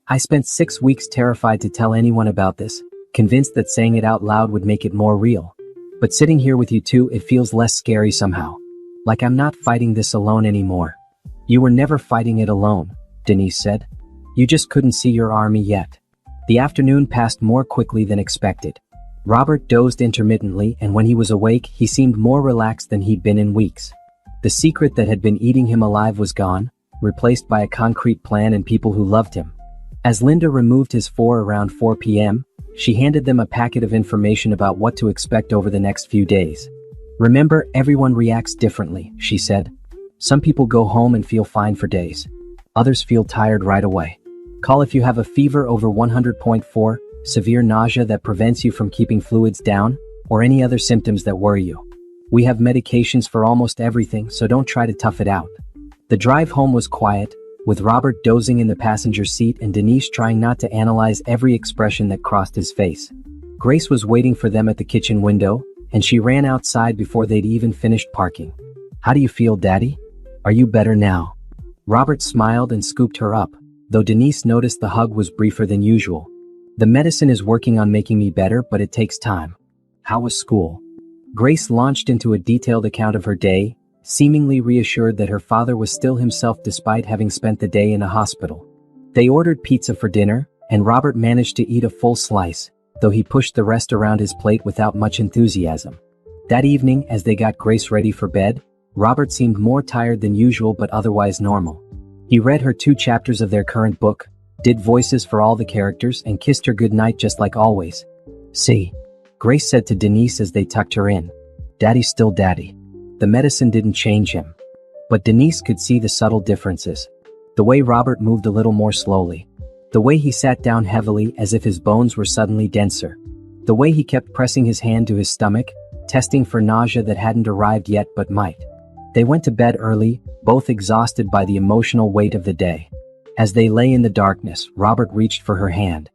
"I spent 6 weeks terrified to tell anyone about this, convinced that saying it out loud would make it more real. But sitting here with you two, it feels less scary somehow. Like I'm not fighting this alone anymore." "You were never fighting it alone," Denise said. "You just couldn't see your army yet." The afternoon passed more quickly than expected. Robert dozed intermittently, and when he was awake, he seemed more relaxed than he'd been in weeks. The secret that had been eating him alive was gone, replaced by a concrete plan and people who loved him. As Linda removed his around 4 p.m., she handed them a packet of information about what to expect over the next few days. "Remember, everyone reacts differently," she said. "Some people go home and feel fine for days. Others feel tired right away. Call if you have a fever over 100.4, severe nausea that prevents you from keeping fluids down, or any other symptoms that worry you. We have medications for almost everything, so don't try to tough it out." The drive home was quiet, with Robert dozing in the passenger seat and Denise trying not to analyze every expression that crossed his face. Grace was waiting for them at the kitchen window, and she ran outside before they'd even finished parking. "How do you feel, Daddy? Are you better now?" Robert smiled and scooped her up, though Denise noticed the hug was briefer than usual. "The medicine is working on making me better, but it takes time." "How was school?" Grace launched into a detailed account of her day, seemingly reassured that her father was still himself despite having spent the day in a hospital. They ordered pizza for dinner, and Robert managed to eat a full slice, though he pushed the rest around his plate without much enthusiasm. That evening, as they got Grace ready for bed, Robert seemed more tired than usual but otherwise normal. He read her 2 chapters of their current book, did voices for all the characters, and kissed her goodnight just like always. "See," Grace said to Denise as they tucked her in. "Daddy's still Daddy. The medicine didn't change him." But Denise could see the subtle differences. The way Robert moved a little more slowly. The way he sat down heavily as if his bones were suddenly denser. The way he kept pressing his hand to his stomach, testing for nausea that hadn't arrived yet but might. They went to bed early, both exhausted by the emotional weight of the day. As they lay in the darkness, Robert reached for her hand.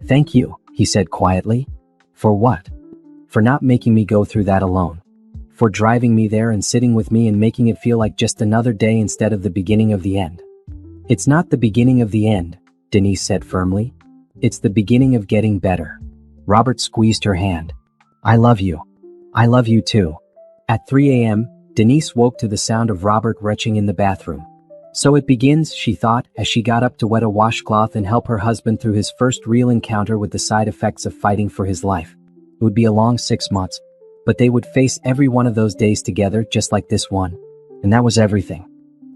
"Thank you," he said quietly. "For what?" "For not making me go through that alone. For driving me there and sitting with me and making it feel like just another day instead of the beginning of the end." "It's not the beginning of the end," Denise said firmly. "It's the beginning of getting better." Robert squeezed her hand. "I love you. I love you too." At 3 a.m., Denise woke to the sound of Robert retching in the bathroom. So it begins, she thought, as she got up to wet a washcloth and help her husband through his first real encounter with the side effects of fighting for his life. It would be a long 6 months, but they would face every one of those days together just like this one. And that was everything.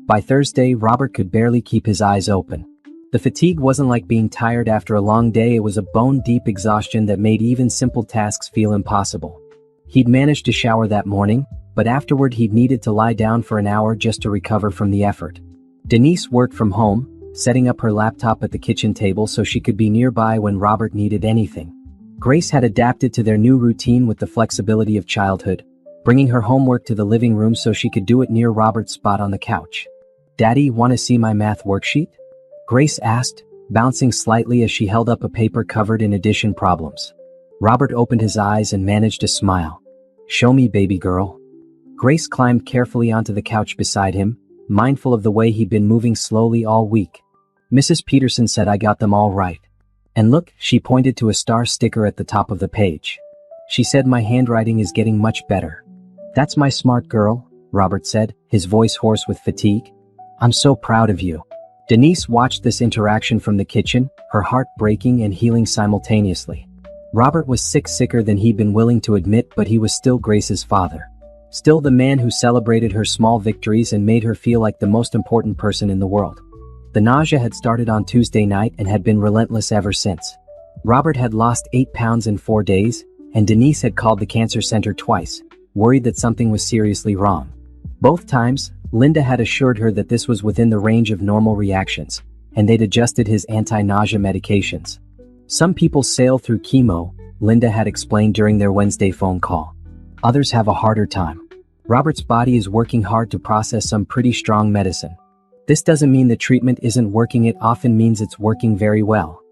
By Thursday, Robert could barely keep his eyes open. The fatigue wasn't like being tired after a long day, it was a bone-deep exhaustion that made even simple tasks feel impossible. He'd managed to shower that morning, but afterward he'd needed to lie down for an hour just to recover from the effort. Denise worked from home, setting up her laptop at the kitchen table so she could be nearby when Robert needed anything. Grace had adapted to their new routine with the flexibility of childhood, bringing her homework to the living room so she could do it near Robert's spot on the couch. "Daddy, want to see my math worksheet?" Grace asked, bouncing slightly as she held up a paper covered in addition problems. Robert opened his eyes and managed a smile. Show me, baby girl. Grace climbed carefully onto the couch beside him, mindful of the way he'd been moving slowly all week. Mrs. Peterson said I got them all right. And look, she pointed to a star sticker at the top of the page. She said my handwriting is getting much better. That's my smart girl, Robert said, his voice hoarse with fatigue. I'm so proud of you. Denise watched this interaction from the kitchen, her heart breaking and healing simultaneously. Robert was sicker than he'd been willing to admit, but he was still Grace's father. Still the man who celebrated her small victories and made her feel like the most important person in the world. The nausea had started on Tuesday night and had been relentless ever since. Robert had lost 8 pounds in 4 days, and Denise had called the cancer center twice, worried that something was seriously wrong. Both times, Linda had assured her that this was within the range of normal reactions, and they'd adjusted his anti-nausea medications. Some people sail through chemo, Linda had explained during their Wednesday phone call. Others have a harder time. Robert's body is working hard to process some pretty strong medicine. This doesn't mean the treatment isn't working, it often means it's working very well.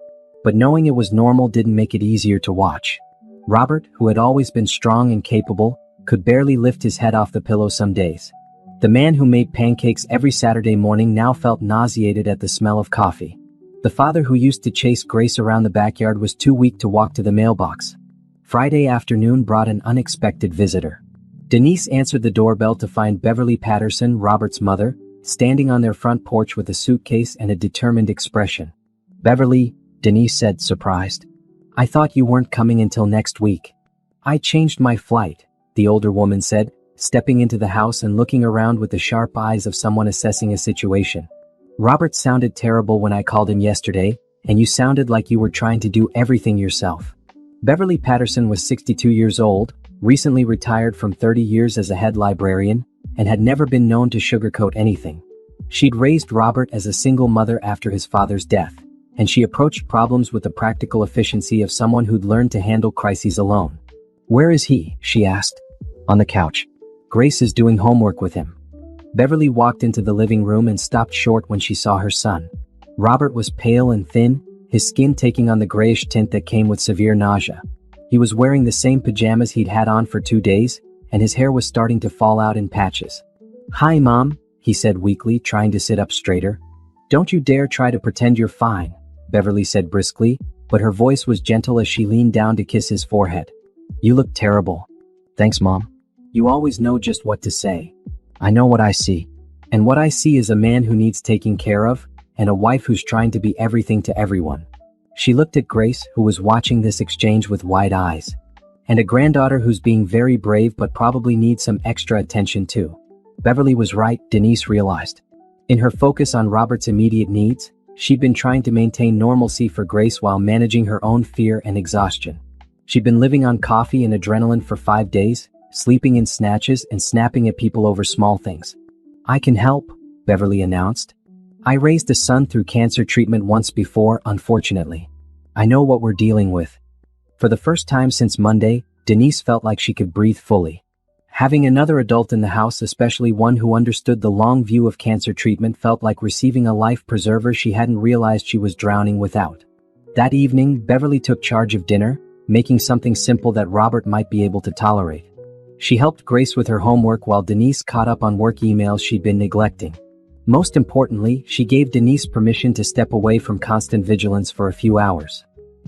But knowing it was normal didn't make it easier to watch. Robert, who had always been strong and capable, could barely lift his head off the pillow some days. The man who made pancakes every Saturday morning now felt nauseated at the smell of coffee. The father who used to chase Grace around the backyard was too weak to walk to the mailbox. Friday afternoon brought an unexpected visitor. Denise answered the doorbell to find Beverly Patterson, Robert's mother, standing on their front porch with a suitcase and a determined expression. Beverly, Denise said, surprised. I thought you weren't coming until next week. I changed my flight, the older woman said, stepping into the house and looking around with the sharp eyes of someone assessing a situation. Robert sounded terrible when I called him yesterday, and you sounded like you were trying to do everything yourself. Beverly Patterson was 62 years old, recently retired from 30 years as a head librarian, and had never been known to sugarcoat anything. She'd raised Robert as a single mother after his father's death, and she approached problems with the practical efficiency of someone who'd learned to handle crises alone. Where is he? She asked. On the couch. Grace is doing homework with him. Beverly walked into the living room and stopped short when she saw her son. Robert was pale and thin, his skin taking on the grayish tint that came with severe nausea. He was wearing the same pajamas he'd had on for 2 days, and his hair was starting to fall out in patches. Hi, Mom, he said weakly, trying to sit up straighter. Don't you dare try to pretend you're fine, Beverly said briskly, but her voice was gentle as she leaned down to kiss his forehead. You look terrible. Thanks, Mom. You always know just what to say. I know what I see. And what I see is a man who needs taking care of, and a wife who's trying to be everything to everyone. She looked at Grace, who was watching this exchange with wide eyes. And a granddaughter who's being very brave but probably needs some extra attention too. Beverly was right, Denise realized. In her focus on Robert's immediate needs, she'd been trying to maintain normalcy for Grace while managing her own fear and exhaustion. She'd been living on coffee and adrenaline for 5 days, sleeping in snatches and snapping at people over small things. I can help, Beverly announced. I raised a son through cancer treatment once before, unfortunately. I know what we're dealing with. For the first time since Monday, Denise felt like she could breathe fully. Having another adult in the house, especially one who understood the long view of cancer treatment, felt like receiving a life preserver she hadn't realized she was drowning without. That evening, Beverly took charge of dinner, making something simple that Robert might be able to tolerate. She helped Grace with her homework while Denise caught up on work emails she'd been neglecting. Most importantly, she gave Denise permission to step away from constant vigilance for a few hours.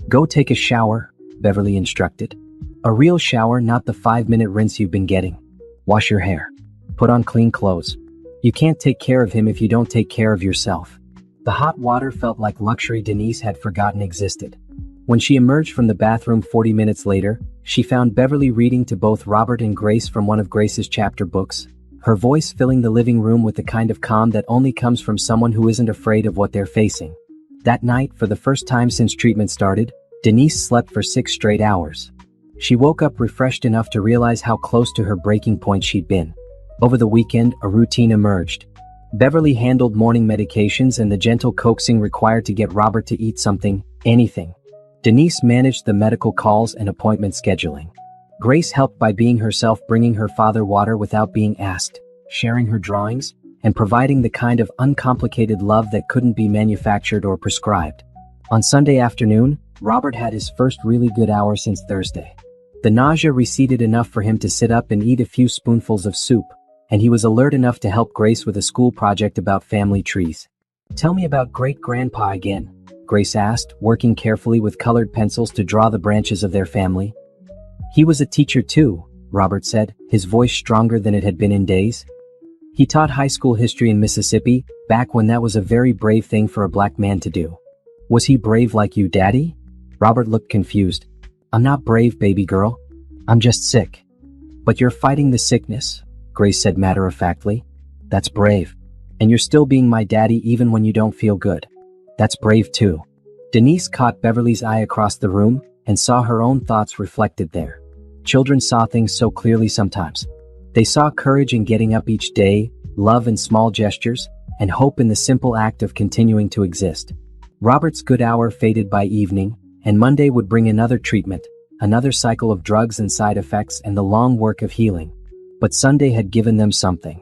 Go take a shower, Beverly instructed. A real shower, not the 5-minute rinse you've been getting. Wash your hair. Put on clean clothes. You can't take care of him if you don't take care of yourself. The hot water felt like luxury Denise had forgotten existed. When she emerged from the bathroom 40 minutes later, she found Beverly reading to both Robert and Grace from one of Grace's chapter books, her voice filling the living room with the kind of calm that only comes from someone who isn't afraid of what they're facing. That night, for the first time since treatment started, Denise slept for 6 straight hours. She woke up refreshed enough to realize how close to her breaking point she'd been. Over the weekend, a routine emerged. Beverly handled morning medications and the gentle coaxing required to get Robert to eat something, anything. Denise managed the medical calls and appointment scheduling. Grace helped by being herself, bringing her father water without being asked, sharing her drawings, and providing the kind of uncomplicated love that couldn't be manufactured or prescribed. On Sunday afternoon, Robert had his first really good hour since Thursday. The nausea receded enough for him to sit up and eat a few spoonfuls of soup, and he was alert enough to help Grace with a school project about family trees. "Tell me about great-grandpa again," Grace asked, working carefully with colored pencils to draw the branches of their family. "He was a teacher too," Robert said, his voice stronger than it had been in days. "He taught high school history in Mississippi, back when that was a very brave thing for a black man to do." "Was he brave like you, Daddy?" Robert looked confused. "I'm not brave, baby girl. I'm just sick." "But you're fighting the sickness," Grace said matter-of-factly. "That's brave. And you're still being my daddy even when you don't feel good. That's brave too." Denise caught Beverly's eye across the room and saw her own thoughts reflected there. Children saw things so clearly sometimes. They saw courage in getting up each day, love in small gestures, and hope in the simple act of continuing to exist. Robert's good hour faded by evening, and Monday would bring another treatment, another cycle of drugs and side effects and the long work of healing. But Sunday had given them something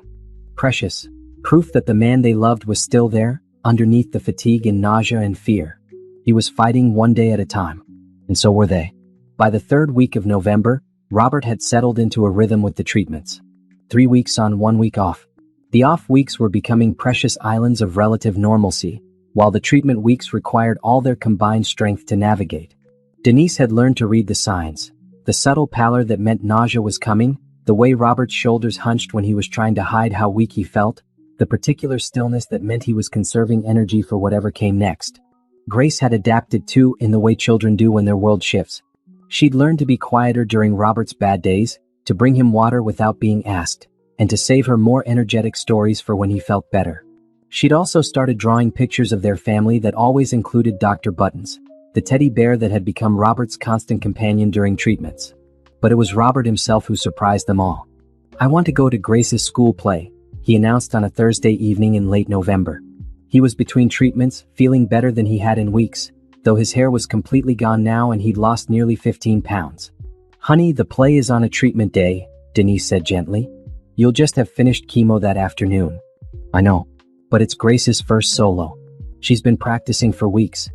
precious, proof that the man they loved was still there, underneath the fatigue and nausea and fear. He was fighting one day at a time. And so were they. By the third week of November, Robert had settled into a rhythm with the treatments. 3 weeks on, 1 week off. The off weeks were becoming precious islands of relative normalcy, while the treatment weeks required all their combined strength to navigate. Denise had learned to read the signs, the subtle pallor that meant nausea was coming, the way Robert's shoulders hunched when he was trying to hide how weak he felt, the particular stillness that meant he was conserving energy for whatever came next. Grace had adapted too, in the way children do when their world shifts. She'd learned to be quieter during Robert's bad days, to bring him water without being asked, and to save her more energetic stories for when he felt better. She'd also started drawing pictures of their family that always included Dr. Buttons, the teddy bear that had become Robert's constant companion during treatments. But it was Robert himself who surprised them all. "I want to go to Grace's school play," he announced on a Thursday evening in late November. He was between treatments, feeling better than he had in weeks, though his hair was completely gone now and he'd lost nearly 15 pounds. "Honey, the play is on a treatment day," Denise said gently. "You'll just have finished chemo that afternoon." "I know, but it's Grace's first solo. She's been practicing for weeks.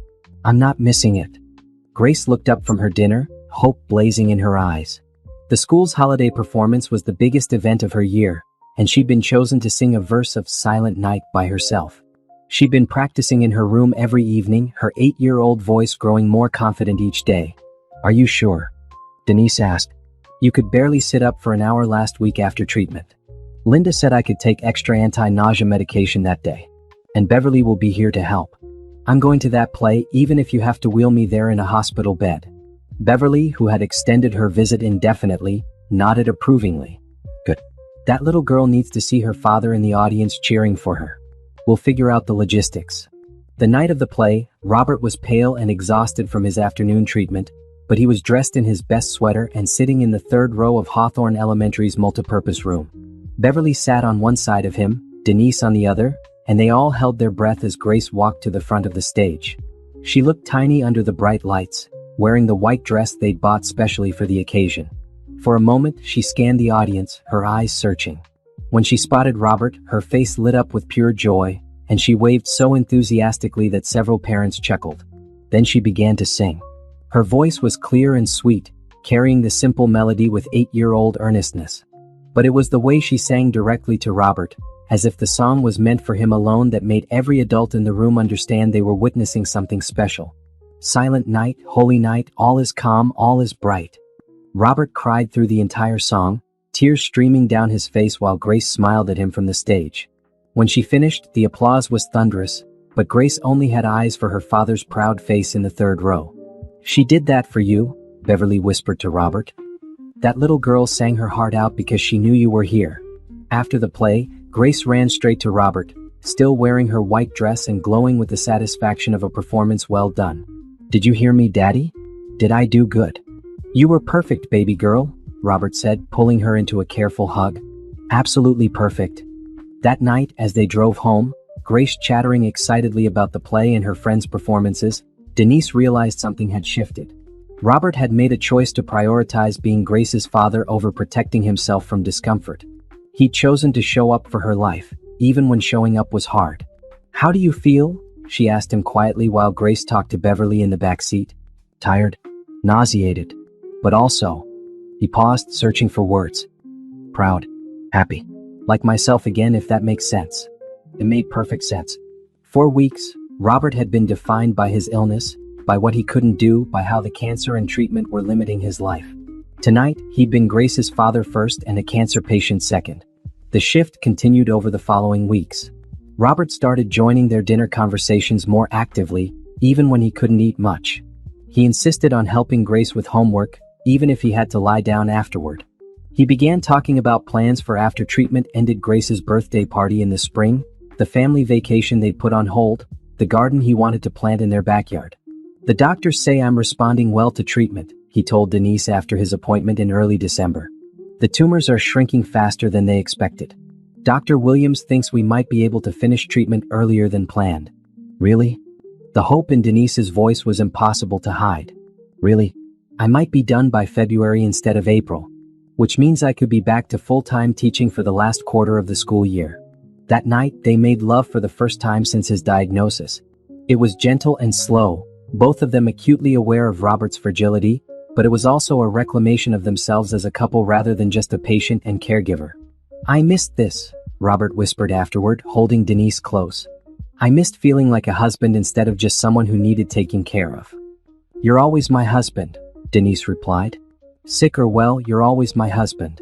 I'm not missing it." Grace looked up from her dinner, hope blazing in her eyes. The school's holiday performance was the biggest event of her year, and she'd been chosen to sing a verse of Silent Night by herself. She'd been practicing in her room every evening, her 8-year-old voice growing more confident each day. "Are you sure?" Denise asked. "You could barely sit up for an hour last week after treatment. Linda said I could take extra anti-nausea medication that day. And Beverly will be here to help. I'm going to that play even if you have to wheel me there in a hospital bed." Beverly, who had extended her visit indefinitely, nodded approvingly. "Good. That little girl needs to see her father in the audience cheering for her. We'll figure out the logistics." The night of the play, Robert was pale and exhausted from his afternoon treatment, but he was dressed in his best sweater and sitting in the third row of Hawthorne Elementary's multipurpose room. Beverly sat on one side of him, Denise on the other, and they all held their breath as Grace walked to the front of the stage. She looked tiny under the bright lights, wearing the white dress they'd bought specially for the occasion. For a moment, she scanned the audience, her eyes searching. When she spotted Robert, her face lit up with pure joy, and she waved so enthusiastically that several parents chuckled. Then she began to sing. Her voice was clear and sweet, carrying the simple melody with 8-year-old earnestness. But it was the way she sang directly to Robert, as if the song was meant for him alone, that made every adult in the room understand they were witnessing something special. "Silent night, holy night, all is calm, all is bright." Robert cried through the entire song, tears streaming down his face while Grace smiled at him from the stage. When she finished, the applause was thunderous, but Grace only had eyes for her father's proud face in the third row. "She did that for you," Beverly whispered to Robert. "That little girl sang her heart out because she knew you were here." After the play, Grace ran straight to Robert, still wearing her white dress and glowing with the satisfaction of a performance well done. "Did you hear me, Daddy? Did I do good?" "You were perfect, baby girl," Robert said, pulling her into a careful hug. "Absolutely perfect." That night, as they drove home, Grace chattering excitedly about the play and her friends' performances, Denise realized something had shifted. Robert had made a choice to prioritize being Grace's father over protecting himself from discomfort. He'd chosen to show up for her life, even when showing up was hard. "How do you feel?" she asked him quietly while Grace talked to Beverly in the back seat. "Tired, nauseated, but also He paused, searching for words. Proud. Happy. Like myself again, if that makes sense. It made perfect sense. For weeks, Robert had been defined by his illness, by what he couldn't do, by how the cancer and treatment were limiting his life. Tonight, he'd been Grace's father first and a cancer patient second. The shift continued over the following weeks. Robert started joining their dinner conversations more actively, even when he couldn't eat much. He insisted on helping Grace with homework, even if he had to lie down afterward. He began talking about plans for after treatment ended, Grace's birthday party in the spring, the family vacation they'd put on hold, the garden he wanted to plant in their backyard. The doctors say I'm responding well to treatment, he told Denise after his appointment in early December. The tumors are shrinking faster than they expected. Dr. Williams thinks we might be able to finish treatment earlier than planned. Really? The hope in Denise's voice was impossible to hide. Really? I might be done by February instead of April, which means I could be back to full-time teaching for the last quarter of the school year. That night, they made love for the first time since his diagnosis. It was gentle and slow, both of them acutely aware of Robert's fragility, but it was also a reclamation of themselves as a couple rather than just a patient and caregiver. I missed this, Robert whispered afterward, holding Denise close. I missed feeling like a husband instead of just someone who needed taking care of. You're always my husband, Denise replied. Sick or well, you're always my husband.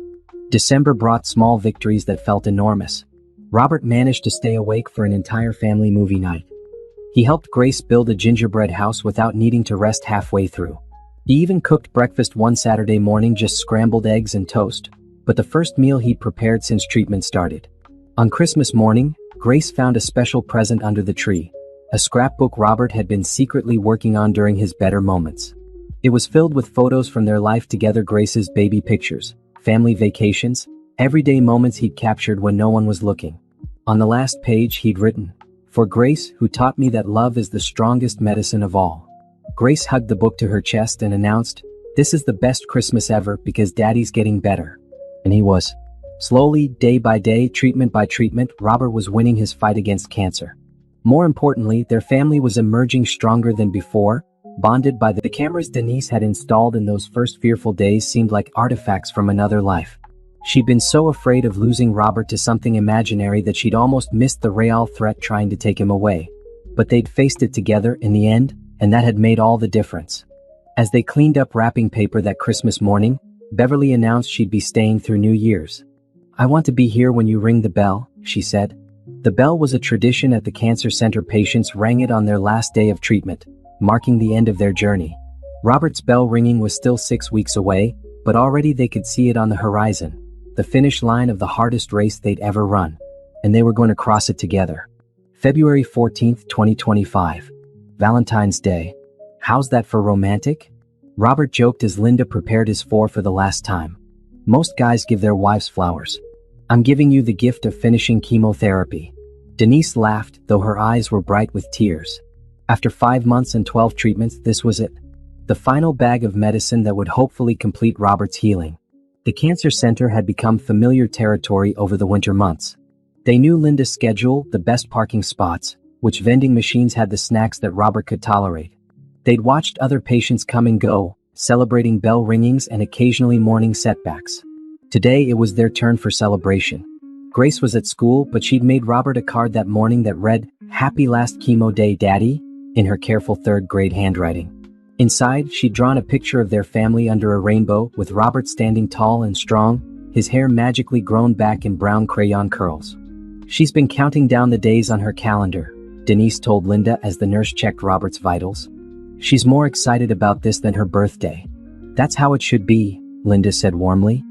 December brought small victories that felt enormous. Robert managed to stay awake for an entire family movie night. He helped Grace build a gingerbread house without needing to rest halfway through. He even cooked breakfast one Saturday morning, just scrambled eggs and toast, but the first meal he'd prepared since treatment started. On Christmas morning, Grace found a special present under the tree, a scrapbook Robert had been secretly working on during his better moments. It was filled with photos from their life together, Grace's baby pictures, family vacations, everyday moments he'd captured when no one was looking. On the last page he'd written, "For Grace, who taught me that love is the strongest medicine of all." Grace hugged the book to her chest and announced, "This is the best Christmas ever because Daddy's getting better." And he was. Slowly, day by day, treatment by treatment, Robert was winning his fight against cancer. More importantly, their family was emerging stronger than before, bonded by the cameras Denise had installed in those first fearful days seemed like artifacts from another life. She'd been so afraid of losing Robert to something imaginary that she'd almost missed the real threat trying to take him away. But they'd faced it together in the end, and that had made all the difference. As they cleaned up wrapping paper that Christmas morning, Beverly announced she'd be staying through New Year's. "I want to be here when you ring the bell," she said. The bell was a tradition at the cancer center. Patients rang it on their last day of treatment, marking the end of their journey. Robert's bell ringing was still 6 weeks away, but already they could see it on the horizon, the finish line of the hardest race they'd ever run. And they were going to cross it together. February 14th, 2025. Valentine's Day. How's that for romantic? Robert joked as Linda prepared his for the last time. Most guys give their wives flowers. I'm giving you the gift of finishing chemotherapy. Denise laughed, though her eyes were bright with tears. After 5 months and 12 treatments, this was it. The final bag of medicine that would hopefully complete Robert's healing. The cancer center had become familiar territory over the winter months. They knew Linda's schedule, the best parking spots, which vending machines had the snacks that Robert could tolerate. They'd watched other patients come and go, celebrating bell ringings and occasionally morning setbacks. Today it was their turn for celebration. Grace was at school, but she'd made Robert a card that morning that read, "Happy last chemo day, Daddy," in her careful third-grade handwriting. Inside, she'd drawn a picture of their family under a rainbow, with Robert standing tall and strong, his hair magically grown back in brown crayon curls. "She's been counting down the days on her calendar," Denise told Linda as the nurse checked Robert's vitals. "She's more excited about this than her birthday." "That's how it should be," Linda said warmly.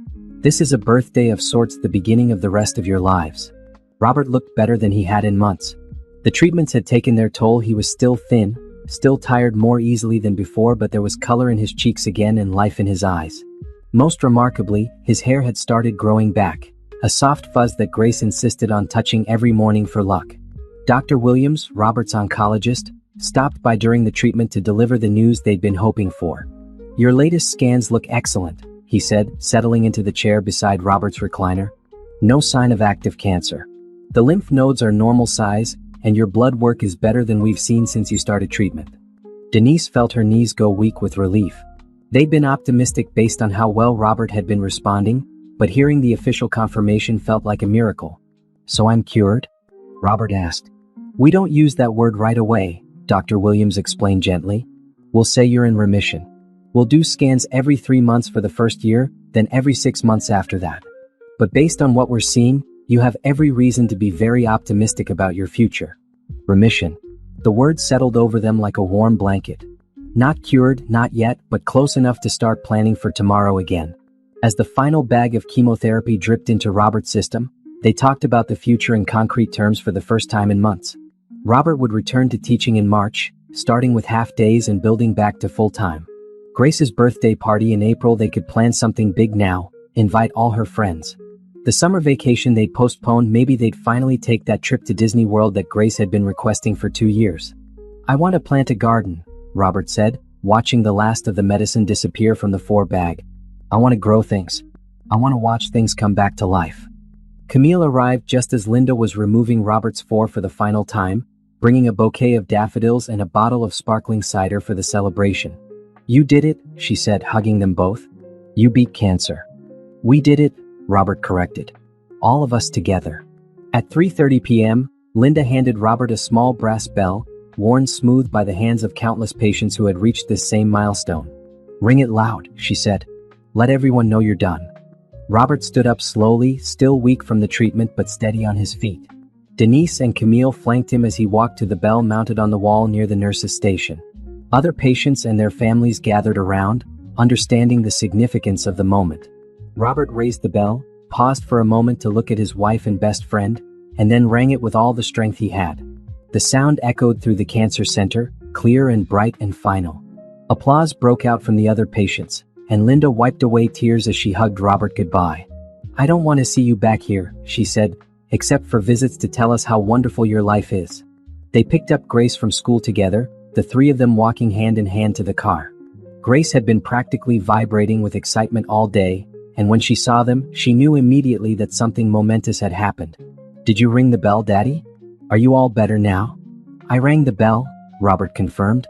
"This is a birthday of sorts, the beginning of the rest of your lives." Robert looked better than he had in months. The treatments had taken their toll. He was still thin, still tired more easily than before, but there was color in his cheeks again and life in his eyes. Most remarkably, his hair had started growing back, a soft fuzz that Grace insisted on touching every morning for luck. Dr. Williams, Robert's oncologist, stopped by during the treatment to deliver the news they'd been hoping for. "Your latest scans look excellent," he said, settling into the chair beside Robert's recliner. "No sign of active cancer. The lymph nodes are normal size, and your blood work is better than we've seen since you started treatment." Denise felt her knees go weak with relief. They'd been optimistic based on how well Robert had been responding, but hearing the official confirmation felt like a miracle. "So I'm cured?" Robert asked. "We don't use that word right away," Dr. Williams explained gently. "We'll say you're in remission. We'll do scans every 3 months for the first year, then every 6 months after that. But based on what we're seeing, you have every reason to be very optimistic about your future." Remission. The word settled over them like a warm blanket. Not cured, not yet, but close enough to start planning for tomorrow again. As the final bag of chemotherapy dripped into Robert's system, they talked about the future in concrete terms for the first time in months. Robert would return to teaching in March, starting with half-days and building back to full-time. Grace's birthday party in April, they could plan something big now, invite all her friends. The summer vacation they'd postponed, maybe they'd finally take that trip to Disney World that Grace had been requesting for 2 years. "I want to plant a garden," Robert said, watching the last of the medicine disappear from the 4-bag. "I want to grow things. I want to watch things come back to life." Camille arrived just as Linda was removing Robert's 4 for the final time, bringing a bouquet of daffodils and a bottle of sparkling cider for the celebration. "You did it," she said, hugging them both. "You beat cancer." "We did it," Robert corrected. "All of us together." At 3:30 p.m., Linda handed Robert a small brass bell, worn smooth by the hands of countless patients who had reached this same milestone. "Ring it loud," she said. "Let everyone know you're done." Robert stood up slowly, still weak from the treatment but steady on his feet. Denise and Camille flanked him as he walked to the bell mounted on the wall near the nurse's station. Other patients and their families gathered around, understanding the significance of the moment. Robert raised the bell, paused for a moment to look at his wife and best friend, and then rang it with all the strength he had. The sound echoed through the cancer center, clear and bright and final. Applause broke out from the other patients, and Linda wiped away tears as she hugged Robert goodbye. "I don't want to see you back here," she said, "except for visits to tell us how wonderful your life is." They picked up Grace from school together, the 3 of them walking hand in hand to the car. Grace had been practically vibrating with excitement all day, and when she saw them, she knew immediately that something momentous had happened. "Did you ring the bell, Daddy? Are you all better now?" "I rang the bell," Robert confirmed,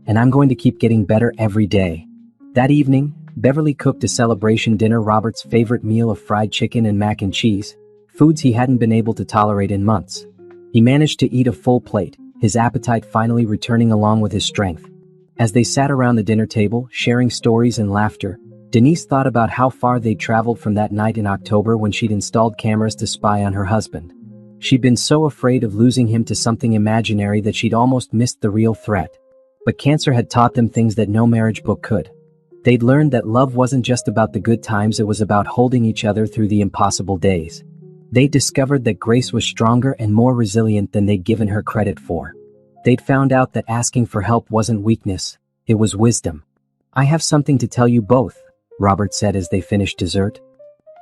"and I'm going to keep getting better every day." That evening, Beverly cooked a celebration dinner, Robert's favorite meal of fried chicken and mac and cheese, foods he hadn't been able to tolerate in months. He managed to eat a full plate, his appetite finally returning along with his strength. As they sat around the dinner table, sharing stories and laughter, Denise thought about how far they'd traveled from that night in October when she'd installed cameras to spy on her husband. She'd been so afraid of losing him to something imaginary that she'd almost missed the real threat. But cancer had taught them things that no marriage book could. They'd learned that love wasn't just about the good times, it was about holding each other through the impossible days. They'd discovered that Grace was stronger and more resilient than they'd given her credit for. They'd found out that asking for help wasn't weakness, it was wisdom. "I have something to tell you both," Robert said as they finished dessert.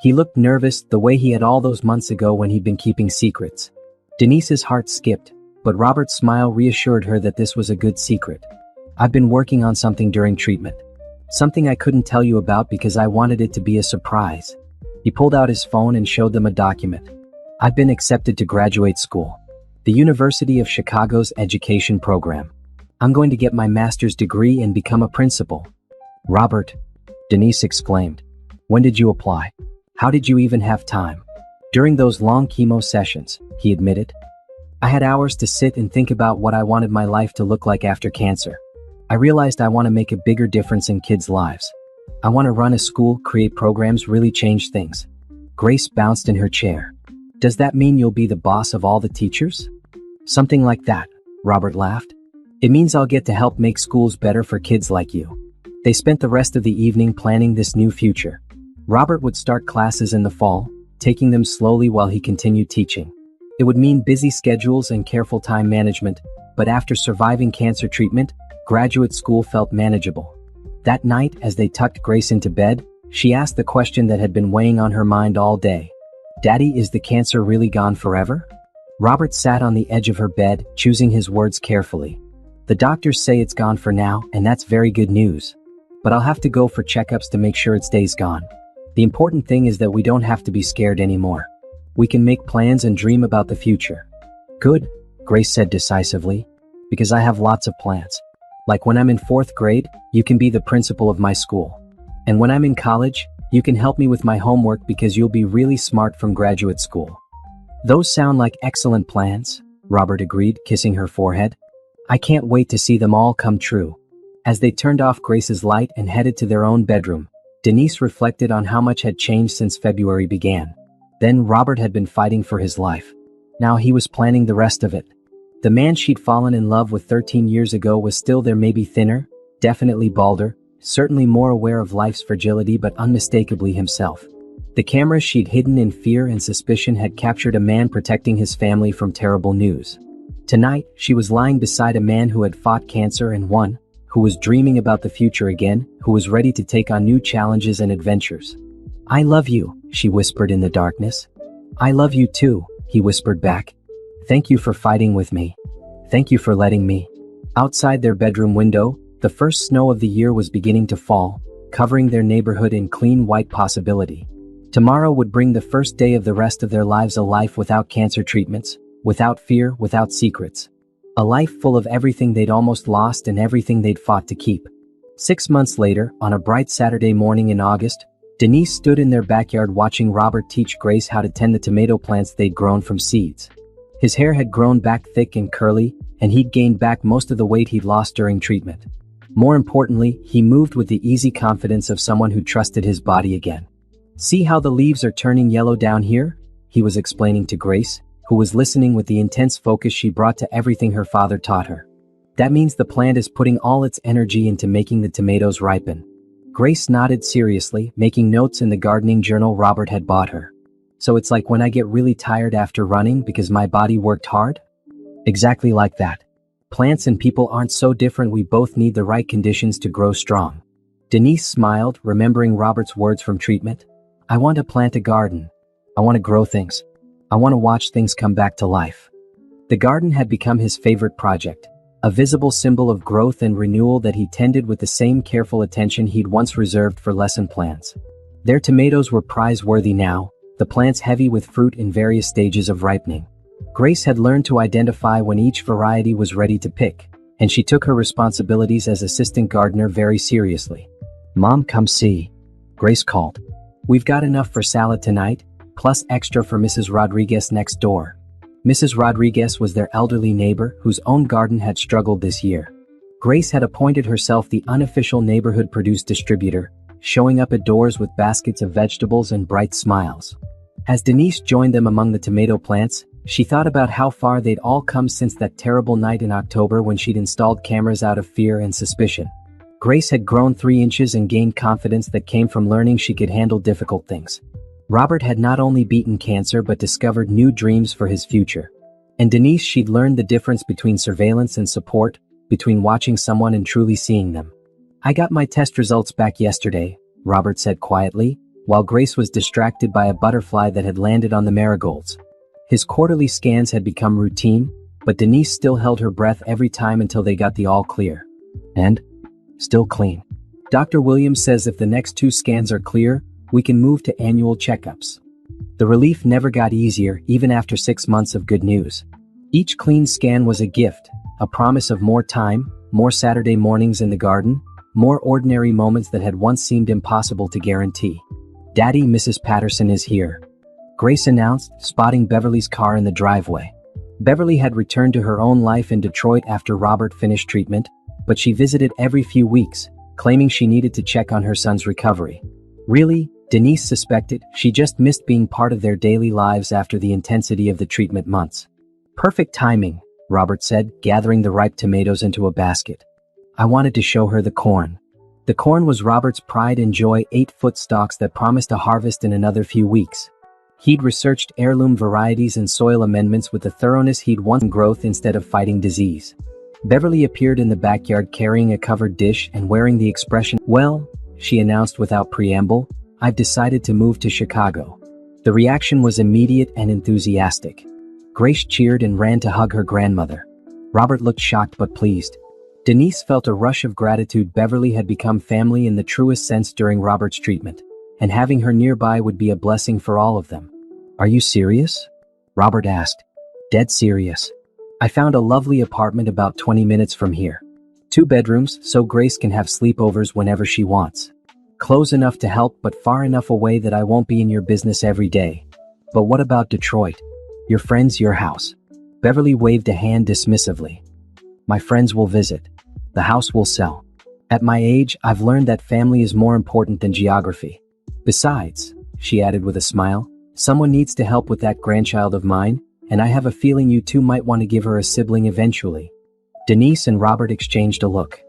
He looked nervous, the way he had all those months ago when he'd been keeping secrets. Denise's heart skipped, but Robert's smile reassured her that this was a good secret. "I've been working on something during treatment. Something I couldn't tell you about because I wanted it to be a surprise." He pulled out his phone and showed them a document. "I've been accepted to graduate school. The University of Chicago's education program. I'm going to get my master's degree and become a principal." "Robert," Denise exclaimed. "When did you apply? How did you even have time?" "During those long chemo sessions," he admitted. "I had hours to sit and think about what I wanted my life to look like after cancer. I realized I want to make a bigger difference in kids' lives. I want to run a school, create programs, really change things." Grace bounced in her chair. "Does that mean you'll be the boss of all the teachers?" "Something like that," Robert laughed. "It means I'll get to help make schools better for kids like you." They spent the rest of the evening planning this new future. Robert would start classes in the fall, taking them slowly while he continued teaching. It would mean busy schedules and careful time management, but after surviving cancer treatment, graduate school felt manageable. That night, as they tucked Grace into bed, she asked the question that had been weighing on her mind all day. "Daddy, is the cancer really gone forever?" Robert sat on the edge of her bed, choosing his words carefully. "The doctors say it's gone for now, and that's very good news. But I'll have to go for checkups to make sure it stays gone. The important thing is that we don't have to be scared anymore. We can make plans and dream about the future." "Good," Grace said decisively, "because I have lots of plans. Like when I'm in 4th grade, you can be the principal of my school. And when I'm in college, you can help me with my homework because you'll be really smart from graduate school. Those sound like excellent plans, Robert agreed, kissing her forehead. I can't wait to see them all come true. As they turned off Grace's light and headed to their own bedroom, Denise reflected on how much had changed since February began. Then Robert had been fighting for his life. Now he was planning the rest of it. The man she'd fallen in love with 13 years ago was still there, maybe thinner, definitely balder, certainly more aware of life's fragility, but unmistakably himself. The cameras she'd hidden in fear and suspicion had captured a man protecting his family from terrible news. Tonight, she was lying beside a man who had fought cancer and won, who was dreaming about the future again, who was ready to take on new challenges and adventures. I love you, she whispered in the darkness. I love you too, he whispered back. Thank you for fighting with me. Thank you for letting me. Outside their bedroom window, the first snow of the year was beginning to fall, covering their neighborhood in clean white possibility. Tomorrow would bring the first day of the rest of their lives, a life without cancer treatments, without fear, without secrets. A life full of everything they'd almost lost and everything they'd fought to keep. 6 months later, on a bright Saturday morning in August, Denise stood in their backyard watching Robert teach Grace how to tend the tomato plants they'd grown from seeds. His hair had grown back thick and curly, and he'd gained back most of the weight he'd lost during treatment. More importantly, he moved with the easy confidence of someone who trusted his body again. See how the leaves are turning yellow down here? He was explaining to Grace, who was listening with the intense focus she brought to everything her father taught her. That means the plant is putting all its energy into making the tomatoes ripen. Grace nodded seriously, making notes in the gardening journal Robert had bought her. So it's like when I get really tired after running because my body worked hard? Exactly like that. Plants and people aren't so different, we both need the right conditions to grow strong. Denise smiled, remembering Robert's words from treatment. I want to plant a garden. I want to grow things. I want to watch things come back to life. The garden had become his favorite project, a visible symbol of growth and renewal that he tended with the same careful attention he'd once reserved for lesson plans. Their tomatoes were prize-worthy now, the plants heavy with fruit in various stages of ripening. Grace had learned to identify when each variety was ready to pick, and she took her responsibilities as assistant gardener very seriously. Mom, come see, Grace called. We've got enough for salad tonight, plus extra for Mrs. Rodriguez next door. Mrs. Rodriguez was their elderly neighbor whose own garden had struggled this year. Grace had appointed herself the unofficial neighborhood produce distributor, showing up at doors with baskets of vegetables and bright smiles. As Denise joined them among the tomato plants, she thought about how far they'd all come since that terrible night in October when she'd installed cameras out of fear and suspicion. Grace had grown 3 inches and gained confidence that came from learning she could handle difficult things. Robert had not only beaten cancer but discovered new dreams for his future. And Denise, she'd learned the difference between surveillance and support, between watching someone and truly seeing them. I got my test results back yesterday, Robert said quietly, while Grace was distracted by a butterfly that had landed on the marigolds. His quarterly scans had become routine, but Denise still held her breath every time until they got the all clear. And? Still clean. Dr. Williams says if the next 2 scans are clear, we can move to annual checkups. The relief never got easier, even after 6 months of good news. Each clean scan was a gift, a promise of more time, more Saturday mornings in the garden, more ordinary moments that had once seemed impossible to guarantee. Daddy, Mrs. Patterson is here, Grace announced, spotting Beverly's car in the driveway. Beverly had returned to her own life in Detroit after Robert finished treatment, but she visited every few weeks, claiming she needed to check on her son's recovery. Really? Denise suspected she just missed being part of their daily lives after the intensity of the treatment months. Perfect timing, Robert said, gathering the ripe tomatoes into a basket. I wanted to show her the corn. The corn was Robert's pride and joy, 8-foot stalks that promised a harvest in another few weeks. He'd researched heirloom varieties and soil amendments with the thoroughness he'd once growth instead of fighting disease. Beverly appeared in the backyard carrying a covered dish and wearing the expression, "Well," she announced without preamble, "I've decided to move to Chicago." The reaction was immediate and enthusiastic. Grace cheered and ran to hug her grandmother. Robert looked shocked but pleased. Denise felt a rush of gratitude. Beverly had become family in the truest sense during Robert's treatment, and having her nearby would be a blessing for all of them. "Are you serious?" Robert asked. "Dead serious. I found a lovely apartment about 20 minutes from here. 2 bedrooms so Grace can have sleepovers whenever she wants. Close enough to help but far enough away that I won't be in your business every day. But what about Detroit? Your friends, your house. Beverly waved a hand dismissively. My friends will visit. The house will sell. At my age, I've learned that family is more important than geography. Besides, she added with a smile, someone needs to help with that grandchild of mine, and I have a feeling you two might want to give her a sibling eventually. Denise and Robert exchanged a look.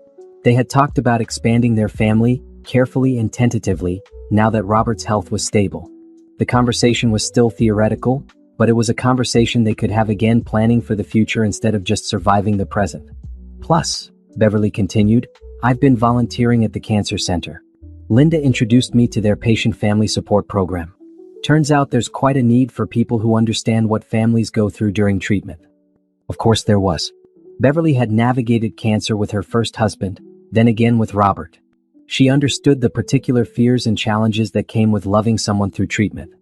They had talked about expanding their family, carefully and tentatively, now that Robert's health was stable. The conversation was still theoretical, but it was a conversation they could have again, planning for the future instead of just surviving the present. Plus, Beverly continued, I've been volunteering at the cancer center. Linda introduced me to their patient family support program. Turns out there's quite a need for people who understand what families go through during treatment. Of course there was. Beverly had navigated cancer with her first husband, then again with Robert. She understood the particular fears and challenges that came with loving someone through treatment.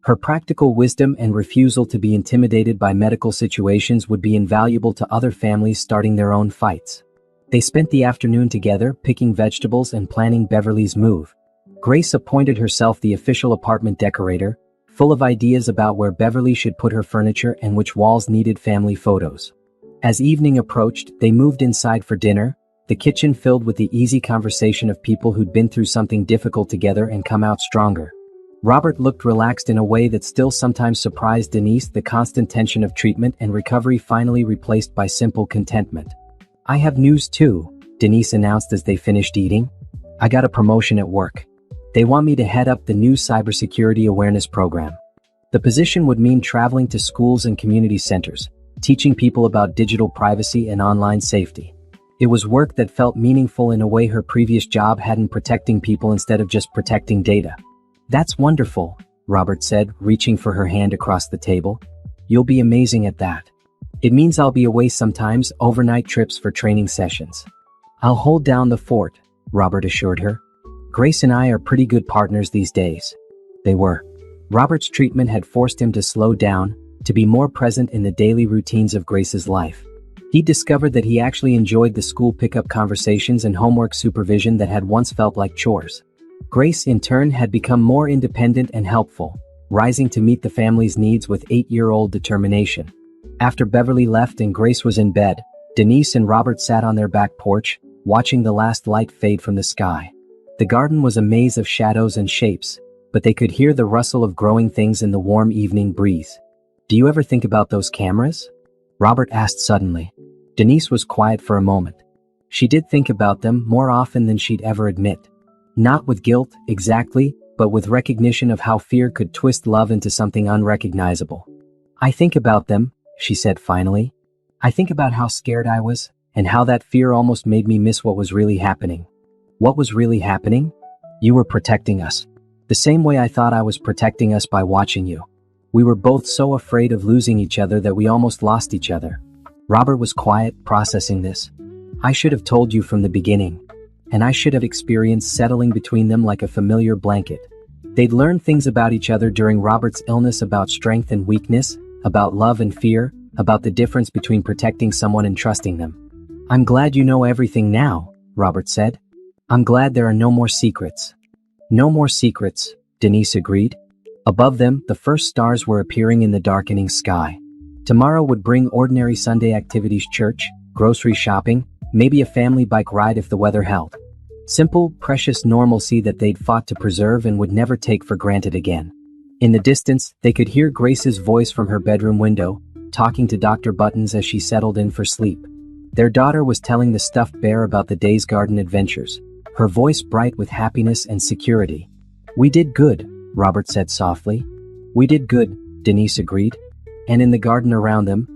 Her practical wisdom and refusal to be intimidated by medical situations would be invaluable to other families starting their own fights. They spent the afternoon together, picking vegetables and planning Beverly's move. Grace appointed herself the official apartment decorator, full of ideas about where Beverly should put her furniture and which walls needed family photos. As evening approached, they moved inside for dinner, the kitchen filled with the easy conversation of people who'd been through something difficult together and come out stronger. Robert looked relaxed in a way that still sometimes surprised Denise, the constant tension of treatment and recovery finally replaced by simple contentment. I have news too, Denise announced as they finished eating. I got a promotion at work. They want me to head up the new cybersecurity awareness program. The position would mean traveling to schools and community centers, teaching people about digital privacy and online safety. It was work that felt meaningful in a way her previous job hadn't, protecting people instead of just protecting data. That's wonderful, Robert said, reaching for her hand across the table. You'll be amazing at that. It means I'll be away sometimes, overnight trips for training sessions. I'll hold down the fort, Robert assured her. Grace and I are pretty good partners these days. They were. Robert's treatment had forced him to slow down, to be more present in the daily routines of Grace's life. He discovered that he actually enjoyed the school pickup conversations and homework supervision that had once felt like chores. Grace, in turn, had become more independent and helpful, rising to meet the family's needs with 8-year-old determination. After Beverly left and Grace was in bed, Denise and Robert sat on their back porch, watching the last light fade from the sky. The garden was a maze of shadows and shapes, but they could hear the rustle of growing things in the warm evening breeze. Do you ever think about those cameras? Robert asked suddenly. Denise was quiet for a moment. She did think about them more often than she'd ever admit. Not with guilt, exactly, but with recognition of how fear could twist love into something unrecognizable. I think about them, she said finally. I think about how scared I was, and how that fear almost made me miss what was really happening. What was really happening? You were protecting us. The same way I thought I was protecting us by watching you. We were both so afraid of losing each other that we almost lost each other. Robert was quiet, processing this. I should have told you from the beginning. And I should have experienced settling between them like a familiar blanket. They'd learned things about each other during Robert's illness, about strength and weakness, about love and fear, about the difference between protecting someone and trusting them. I'm glad you know everything now, Robert said. I'm glad there are no more secrets. No more secrets, Denise agreed. Above them, the first stars were appearing in the darkening sky. Tomorrow would bring ordinary Sunday activities: church, grocery shopping, maybe a family bike ride if the weather held. Simple, precious normalcy that they'd fought to preserve and would never take for granted again. In the distance, they could hear Grace's voice from her bedroom window, talking to Dr. Buttons as she settled in for sleep. Their daughter was telling the stuffed bear about the day's garden adventures, her voice bright with happiness and security. We did good, Robert said softly. We did good, Denise agreed. And in the garden around them,